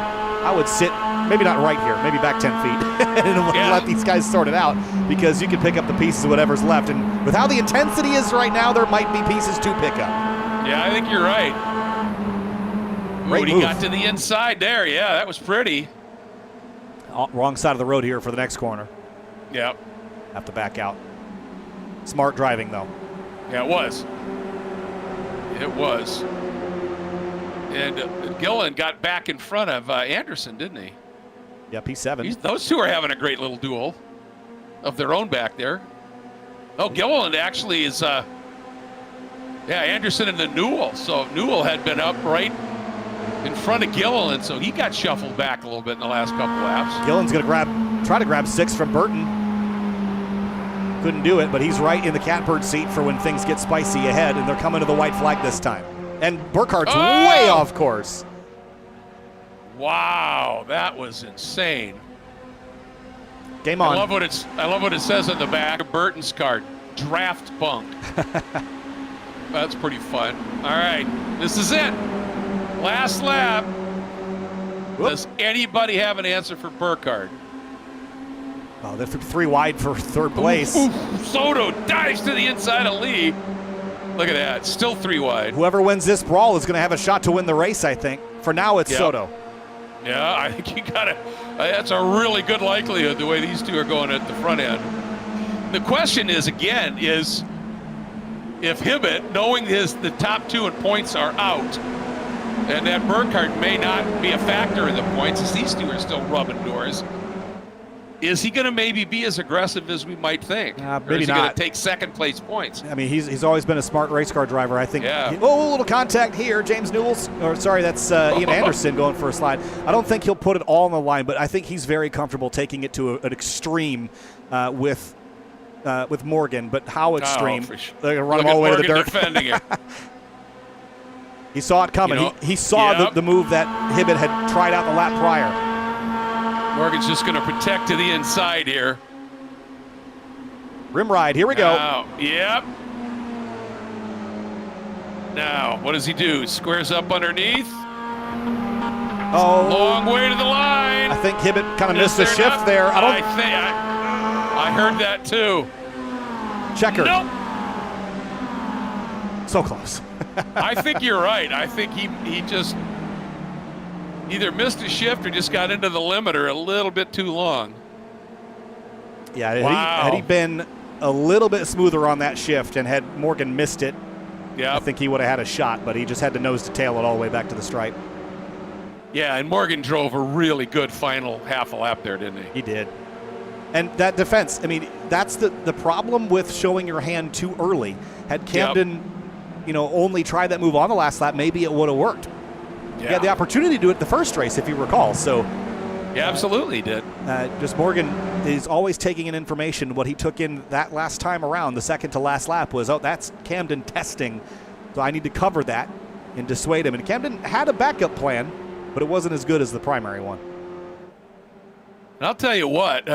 I would sit, maybe not right here, maybe back 10 feet, and let these guys sort it out, because you can pick up the pieces of whatever's left. And with how the intensity is right now, there might be pieces to pick up. Yeah, I think you're right. Great he got to the inside there. Yeah, that was pretty. Wrong side of the road here for the next corner. Yep. Have to back out. Smart driving, though. Yeah, it was. It was. And Gillen got back in front of Anderson, didn't he? Yeah, P7. Those two are having a great little duel of their own back there. Oh, Gilliland actually is, Anderson and the Newell. So Newell had been up right in front of Gilliland, so he got shuffled back a little bit in the last couple laps. Gillen's going to try to grab 6 from Burton. Couldn't do it, but he's right in the catbird seat for when things get spicy ahead, and they're coming to the white flag this time. And Burkhardt's way off course. Wow, that was insane. Game on. I love what it says on the back of Burton's card. Draft bunk. That's pretty fun. All right, this is it. Last lap. Whoop. Does anybody have an answer for Burkhardt? Oh, they're 3 wide for 3rd place. Soto dives to the inside of Lee. Look at that, still 3 wide. Whoever wins this brawl is going to have a shot to win the race, I think. For now, it's Soto. Yeah, I think you got to. That's a really good likelihood the way these two are going at the front end. The question is, again, if Hibbett, knowing the top 2 in points are out, And that Burkhardt may not be a factor in the points, as these two are still rubbing doors. Is he going to maybe be as aggressive as we might think? Maybe or is he not. going to take second place points? I mean, he's always been a smart race car driver. I think. Yeah. A little contact here. James Newell's, or sorry, that's Ian Anderson going for a slide. I don't think he'll put it all on the line, but I think he's very comfortable taking it to an extreme with Morgan. But how extreme? For sure. They're going to run him all the way to the dirt. Defending it. He saw it coming. He saw the move that Hibbett had tried out the lap prior. Morgan's just going to protect to the inside here. Rim ride, here we go. Yep. Now, what does he do? Squares up underneath. Oh. Long way to the line. I think Hibbett kind of missed the shift there. I heard that too. Checker. Nope. So close. I think you're right. I think he just either missed a shift or just got into the limiter a little bit too long. Yeah, wow. Had he been a little bit smoother on that shift and had Morgan missed it, I think he would have had a shot, but he just had to nose to tail it all the way back to the stripe. Yeah, and Morgan drove a really good final half a lap there, didn't he? He did. And that defense, I mean, that's the problem with showing your hand too early. Had Camden, only tried that move on the last lap, maybe it would have worked. He had the opportunity to do it the first race, if you recall. So, yeah, absolutely did. Just Morgan is always taking in information. What he took in that last time around, the second to last lap, was, that's Camden testing, so I need to cover that and dissuade him. And Camden had a backup plan, but it wasn't as good as the primary one. And I'll tell you what,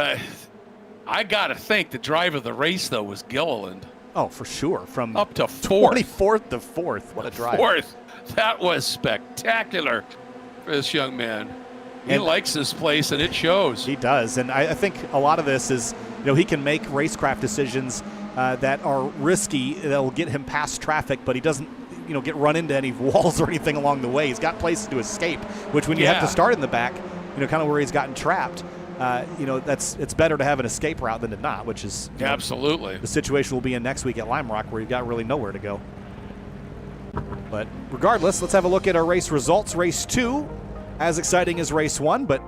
I got to think the drive of the race, though, was Gilliland. Oh, for sure. From up to fourth. 24th to fourth. What a drive. Fourth. That was spectacular for this young man. He likes this place, and it shows. He does. And I think a lot of this is, he can make racecraft decisions that are risky, that will get him past traffic, but he doesn't, get run into any walls or anything along the way. He's got places to escape, which when you have to start in the back, kind of where he's gotten trapped, it's better to have an escape route than to not, which is absolutely the situation we'll be in next week at Lime Rock, where you've got really nowhere to go. But regardless, let's have a look at our race results. Race 2, as exciting as race 1, but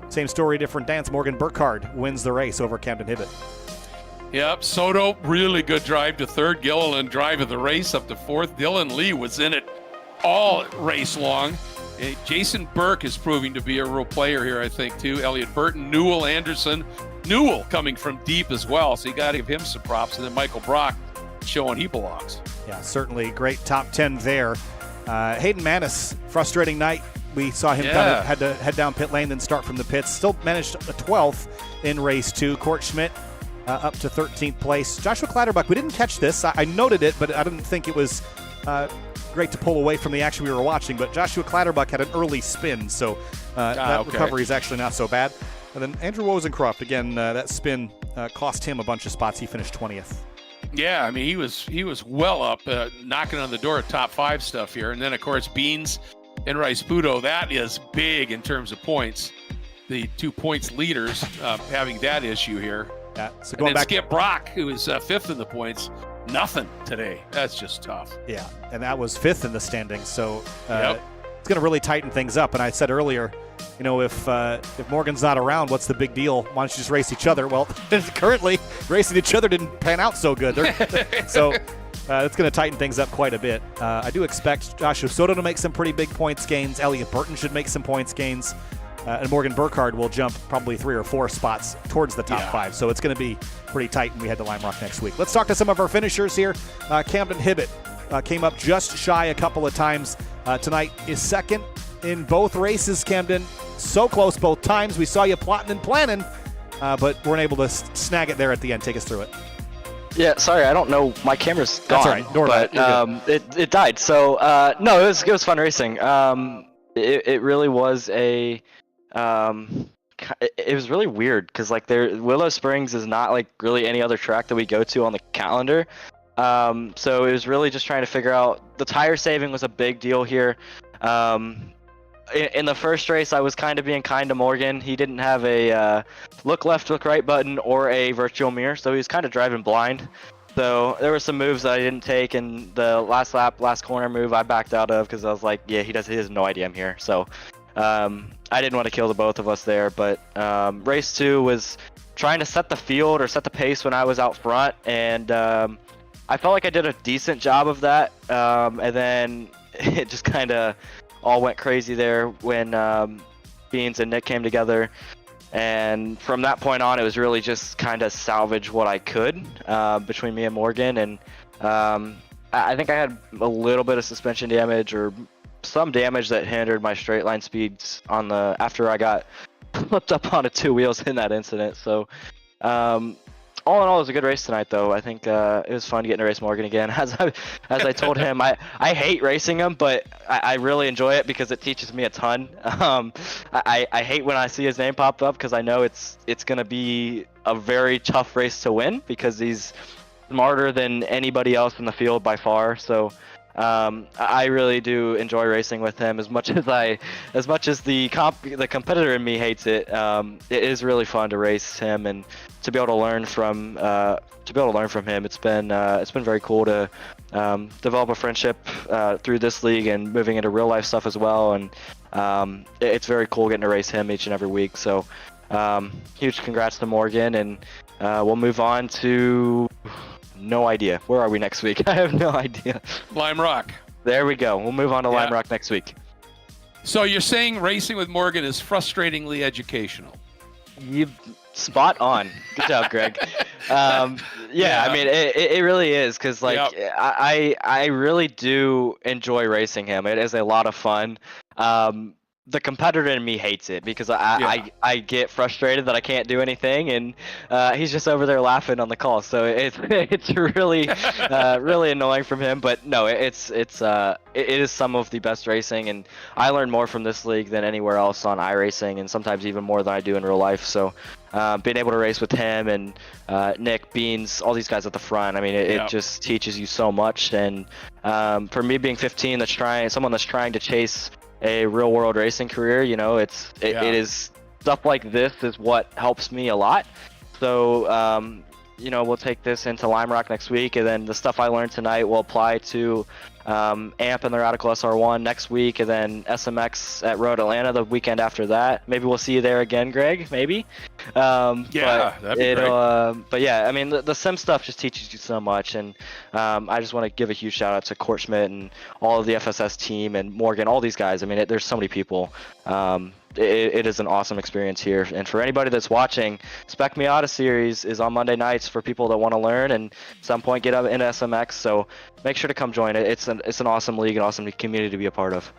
same story, different dance. Morgan Burkhardt wins the race over Camden Hibbett. Yep, Soto, really good drive to third. Gilliland drive of the race up to fourth. Dylan Lee was in it all race long. Jason Burke is proving to be a real player here, I think, too. Elliott Burton, Newell, Anderson. Newell coming from deep as well, so you got to give him some props. And then Michael Brock showing he belongs. Yeah, certainly great top 10 there. Hayden Manis, frustrating night. We saw him kind of had to head down pit lane, then start from the pits. Still managed a 12th in race 2. Court Schmidt up to 13th place. Joshua Clatterbuck, we didn't catch this. I noted it, but I didn't think it was great to pull away from the action we were watching. But Joshua Clatterbuck had an early spin, so that recovery is actually not so bad. And then Andrew Wozencroft, again, that spin cost him a bunch of spots. He finished 20th. Yeah, I mean, he was well up, knocking on the door of top 5 stuff here. And then, of course, Beans and Rice Pudo, that is big in terms of points. The 2 points leaders having that issue here. Yeah, so going back, Skip Brock, who is 5th in the points, nothing today. That's just tough. Yeah, and that was 5th in the standings. So it's going to really tighten things up. And I said earlier, if Morgan's not around, what's the big deal? Why don't you just race each other? Well, currently racing each other didn't pan out so good. So it's going to tighten things up quite a bit. I do expect Joshua Soto to make some pretty big points gains. Elliott Burton should make some points gains. And Morgan Burkhardt will jump probably 3 or 4 spots towards the top 5. So it's going to be pretty tight, and we head to Lime Rock next week. Let's talk to some of our finishers here. Camden Hibbett came up just shy a couple of times. Tonight is second in both races, Camden. So close both times. We saw you plotting and planning, but weren't able to snag it there at the end. Take us through it. Yeah, sorry, I don't know. My camera's gone. That's all right. But it died. So no, it was fun racing. It really was a. It was really weird because Willow Springs is not really any other track that we go to on the calendar. So it was really just trying to figure out. The tire saving was a big deal here. In the first race, I was kind of being kind to Morgan. He didn't have a look left, look right button or a virtual mirror, so he was kind of driving blind. So there were some moves that I didn't take, and the last lap, last corner move I backed out of because I was like, yeah, he has no idea I'm here. So I didn't want to kill the both of us there. But race 2 was trying to set the field or set the pace when I was out front, and I felt like I did a decent job of that. And then it just kind of all went crazy there when Beans and Nick came together. And from that point on, it was really just kind of salvage what I could between me and Morgan. And I think I had a little bit of suspension damage or some damage that hindered my straight line speeds on the after I got flipped up onto 2 wheels in that incident. So all in all, it was a good race tonight, though. I think it was fun getting to race Morgan again. As I told him, I hate racing him, but I really enjoy it because it teaches me a ton. I hate when I see his name pop up because I know it's going to be a very tough race to win because he's smarter than anybody else in the field by far. So I really do enjoy racing with him as much as the competitor in me hates it. It is really fun to race him and to be able to learn from him. It's been very cool to develop a friendship through this league and moving into real life stuff as well. And it's very cool getting to race him each and every week. So huge congrats to Morgan, and we'll move on to. No idea. Where are we next week? I have no idea. Lime Rock. There we go. We'll move on to Lime Rock next week. So you're saying racing with Morgan is frustratingly educational? You spot on. Good job, Greg. I mean, it really is because I really do enjoy racing him. It is a lot of fun. The competitor in me hates it because I get frustrated that I can't do anything, and he's just over there laughing on the call. So it's really really annoying from him. But no, it is some of the best racing, and I learn more from this league than anywhere else on iRacing, and sometimes even more than I do in real life. So being able to race with him and Nick, Beans, all these guys at the front, I mean, it just teaches you so much. And for me being 15, someone that's trying to chase a real world racing career, you know, it is stuff like this is what helps me a lot. So you know, we'll take this into Lime Rock next week, and then the stuff I learned tonight will apply to AMP and the Radical SR1 next week, and then SMX at Road Atlanta the weekend after that. Maybe we'll see you there again, Greg. Maybe. That'd be great. But yeah, I mean, the sim stuff just teaches you so much, and I just want to give a huge shout out to Court Schmidt and all of the FSS team and Morgan, all these guys. I mean, there's so many people. It is an awesome experience here, and for anybody that's watching, Spec Miata series is on Monday nights for people that want to learn and at some point get up into SMX. So make sure to come join it. It's an awesome league, an awesome community to be a part of.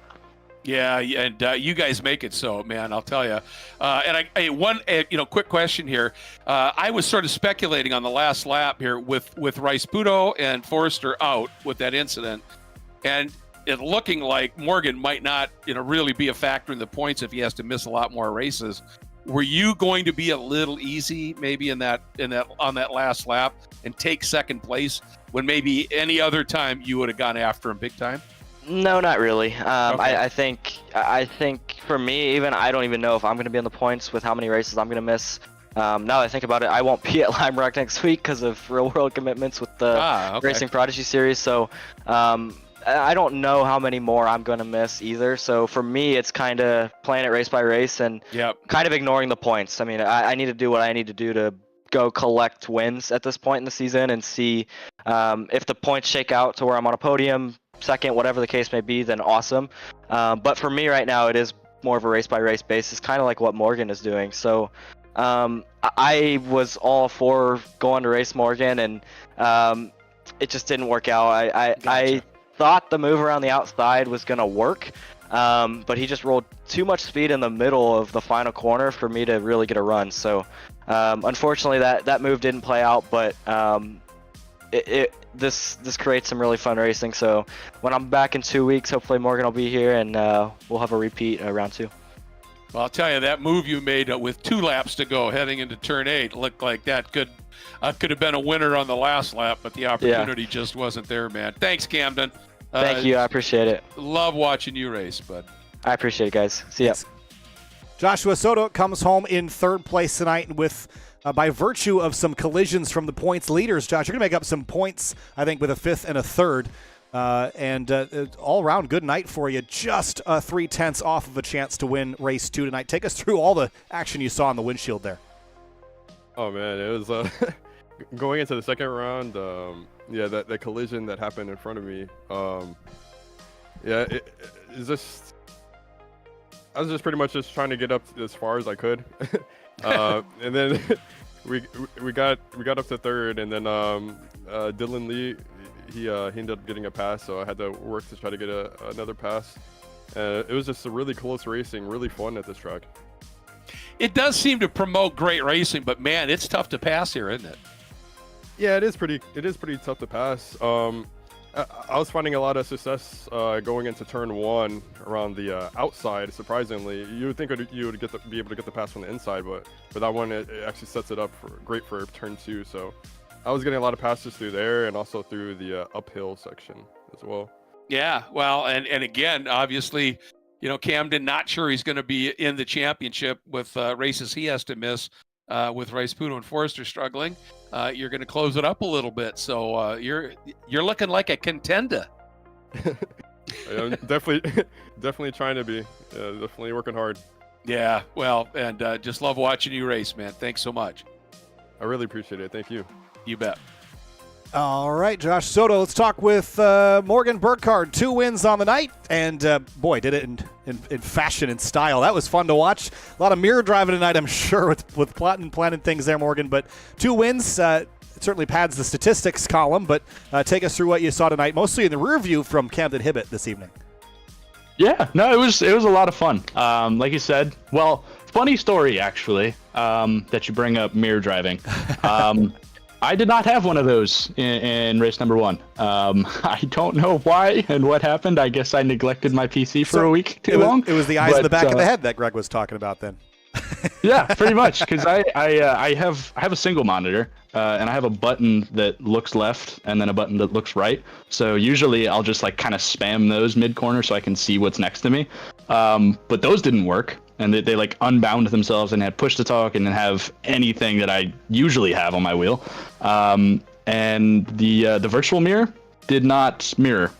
Yeah, and you guys make it so, man. I'll tell you. One quick question here. I was sort of speculating on the last lap here with Rice-Puto and Forrester out with that incident, and it looking like Morgan might not, really be a factor in the points if he has to miss a lot more races. Were you going to be a little easy maybe on that last lap and take second place when maybe any other time you would have gone after him big time? No, not really. Okay. I think for me, even I don't even know if I'm going to be in the points with how many races I'm going to miss. Now that I think about it, I won't be at Lime Rock next week because of real world commitments with the Racing Prodigy series. So I don't know how many more I'm going to miss either. So for me, it's kind of playing it race by race and kind of ignoring the points. I mean, I need to do what I need to do to go collect wins at this point in the season and see if the points shake out to where I'm on a podium, second, whatever the case may be, then awesome. But for me right now, it is more of a race by race basis, kind of like what Morgan is doing. So I was all for going to race Morgan, and it just didn't work out. I thought the move around the outside was going to work, but he just rolled too much speed in the middle of the final corner for me to really get a run. So unfortunately that move didn't play out, but this creates some really fun racing. So when I'm back in 2 weeks, hopefully Morgan will be here, and we'll have a repeat round 2. Well, I'll tell you, that move you made with 2 laps to go heading into turn 8 looked like that could have been a winner on the last lap, but the opportunity just wasn't there, man. Thanks, Camden. Thank you. I appreciate it. Love watching you race, bud. I appreciate it, guys. See ya. Joshua Soto comes home in third place tonight with by virtue of some collisions from the points leaders. Josh, you're going to make up some points, I think, with a 5th and a 3rd. All-around good night for you. Just 3/10 off of a chance to win race 2 tonight. Take us through all the action you saw on the windshield there. Oh, man, it was going into the second round, that collision that happened in front of me. It's just... I was just pretty much just trying to get up as far as I could. And then we got up to 3rd, and then Dylan Lee, he ended up getting a pass, so I had to work to try to get another pass. It was just a really close racing, really fun at this track. It does seem to promote great racing, but man, it's tough to pass here, isn't it? Yeah, it is pretty tough to pass. I was finding a lot of success going into turn 1 around the outside. Surprisingly, you would think you would be able to get the pass from the inside, but for that one, it actually sets it up great for turn 2. So I was getting a lot of passes through there and also through the uphill section as well. Yeah, well, and again, obviously, Camden not sure he's going to be in the championship with races he has to miss with Rice Puno and Forrester struggling. You're going to close it up a little bit, so you're looking like a contender. I'm definitely trying to be. Definitely working hard. Yeah, well, and just love watching you race, man. Thanks so much. I really appreciate it. Thank you. You bet. All right, Josh Soto, let's talk with Morgan Burkhardt. 2 wins on the night, and boy, did it in fashion and style. That was fun to watch. A lot of mirror driving tonight, I'm sure, with planning things there, Morgan. But 2 wins, it certainly pads the statistics column, but take us through what you saw tonight, mostly in the rear view from Camden Hibbett this evening. Yeah, no, it was a lot of fun. Like you said, well, funny story, actually, that you bring up mirror driving. I did not have one of those in race number 1. I don't know why and what happened. I guess I neglected my PC for a week too long. It was the eyes in the back of the head that Greg was talking about then. Yeah, pretty much, because I have a single monitor and I have a button that looks left and then a button that looks right. So usually I'll just kind of spam those mid corner so I can see what's next to me. But those didn't work. And they unbound themselves and had push to talk and didn't have anything that I usually have on my wheel. And the virtual mirror did not mirror.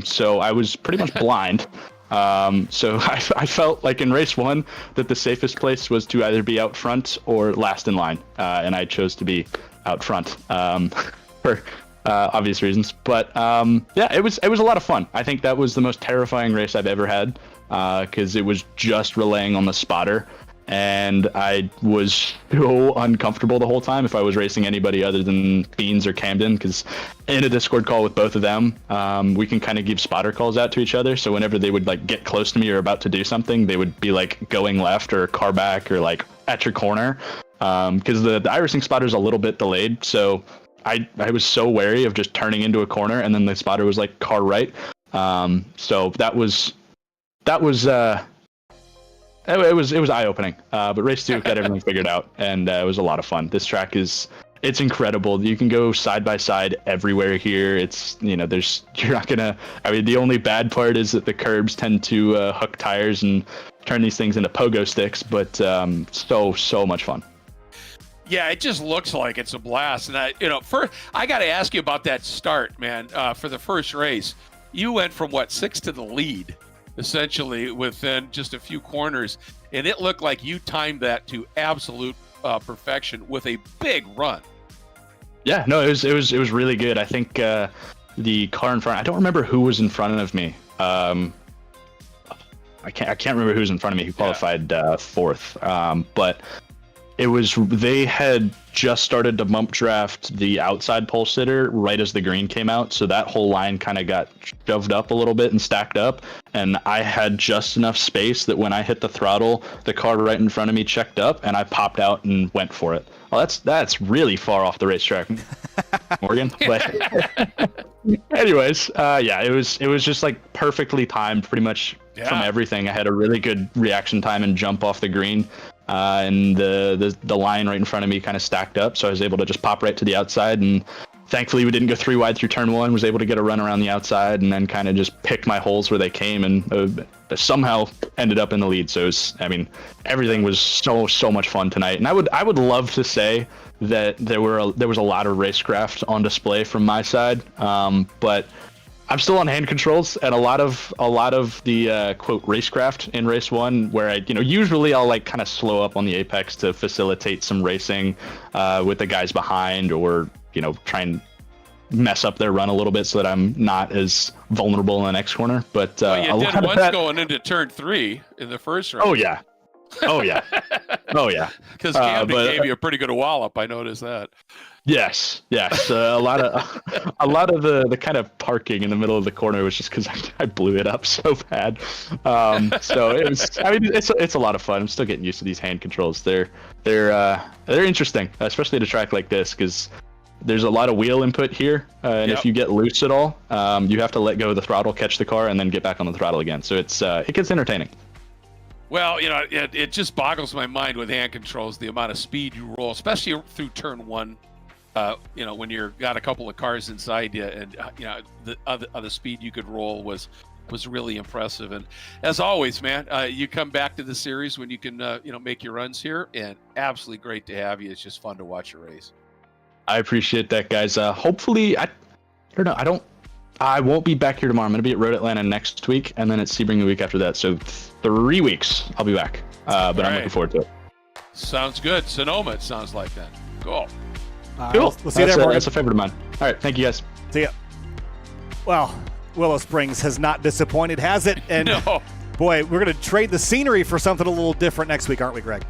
So I was pretty much blind. So I felt like in race 1 that the safest place was to either be out front or last in line. And I chose to be out front for obvious reasons. But yeah, it was a lot of fun. I think that was the most terrifying race I've ever had. Because it was just relaying on the spotter, and I was so uncomfortable the whole time if I was racing anybody other than Beans or Camden, because in a Discord call with both of them, we can kind of give spotter calls out to each other, so whenever they would get close to me or about to do something, they would be going left or car back or at your corner, because the iRacing spotter is a little bit delayed, so I was so wary of just turning into a corner, and then the spotter was car right, so that was it was eye-opening, but race 2 got everything figured out, and it was a lot of fun. This track it's incredible. You can go side by side everywhere here. It's you're not gonna. I mean, the only bad part is that the curbs tend to hook tires and turn these things into pogo sticks, but so much fun. Yeah, it just looks like it's a blast. And first I got to ask you about that start, man. For the first race, you went from 6th to the lead, essentially within just a few corners, and it looked like you timed that to absolute perfection with a big run. Yeah, no, it was really good. I think the car in front, I don't remember who was in front of me. I can't remember who was in front of me who qualified 4th, but they had just started to bump draft the outside pole sitter right as the green came out, so that whole line kind of got shoved up a little bit and stacked up, and I had just enough space that when I hit the throttle, the car right in front of me checked up and I popped out and went for it. Well, that's really far off the racetrack, Morgan. But anyways, yeah, it was just perfectly timed pretty much from everything. I had a really good reaction time and jump off the green. And the line right in front of me kind of stacked up, so I was able to just pop right to the outside and thankfully we didn't go 3 wide through turn 1, was able to get a run around the outside and then kind of just pick my holes where they came and somehow ended up in the lead. So everything was so much fun tonight. And I would love to say that there was a lot of racecraft on display from my side, but I'm still on hand controls, and a lot of the quote racecraft in race 1, where I usually I'll like kind of slow up on the apex to facilitate some racing with the guys behind, or try and mess up their run a little bit so that I'm not as vulnerable in the next corner. But you did once going into turn 3 in the first round. Oh yeah. Because Camden gave you a pretty good wallop. I noticed that. Yes. A lot of the kind of parking in the middle of the corner was just because I blew it up so bad. So it's a lot of fun. I'm still getting used to these hand controls. They're interesting, especially at a track like this, because there's a lot of wheel input here, and if you get loose at all, you have to let go of the throttle, catch the car, and then get back on the throttle again. So it gets entertaining. Well, it just boggles my mind with hand controls, the amount of speed you roll, especially through turn 1. When you've got a couple of cars inside you, and the speed you could roll was really impressive. And as always, man, you come back to the series when you can make your runs here, and absolutely great to have you. It's just fun to watch your race. I appreciate that, guys. Hopefully, I don't know. I won't be back here tomorrow. I'm going to be at Road Atlanta next week, and then at Sebring the week after that. So 3 weeks, I'll be back. But I'm looking forward to it. Sounds good. Sonoma, it sounds like that. Cool. Cool. We'll see you there, Morgan. That's a favorite of mine. All right. Thank you, guys. See ya. Well, Willow Springs has not disappointed, has it? And no. Boy, we're going to trade the scenery for something a little different next week, aren't we, Greg?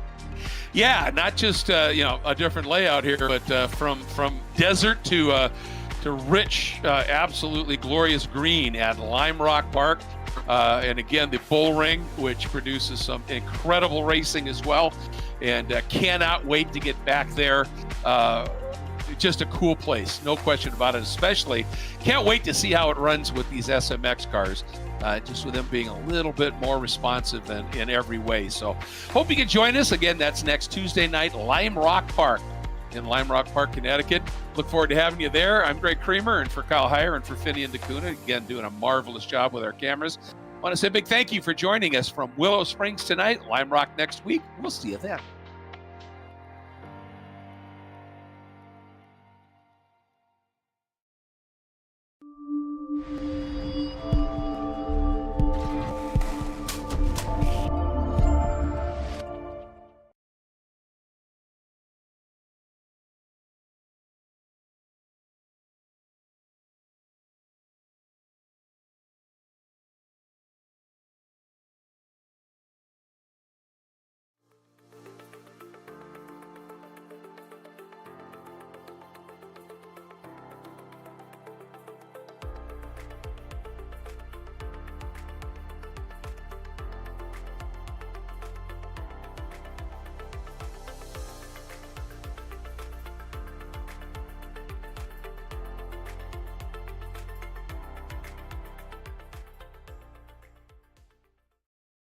Yeah, not just a different layout here, but from desert to rich, absolutely glorious green at Lime Rock Park, and again the Bull Ring, which produces some incredible racing as well, and cannot wait to get back there. Just a cool place, no question about it. Especially, can't wait to see how it runs with these SMX cars. Just with them being a little bit more responsive in every way. So hope you can join us. Again, that's next Tuesday night, Lime Rock Park in Lime Rock Park, Connecticut. Look forward to having you there. I'm Greg Creamer, and for Kyle Heyer and for Finian DeCuna, again, doing a marvelous job with our cameras. I want to say a big thank you for joining us from Willow Springs tonight, Lime Rock next week. We'll see you then.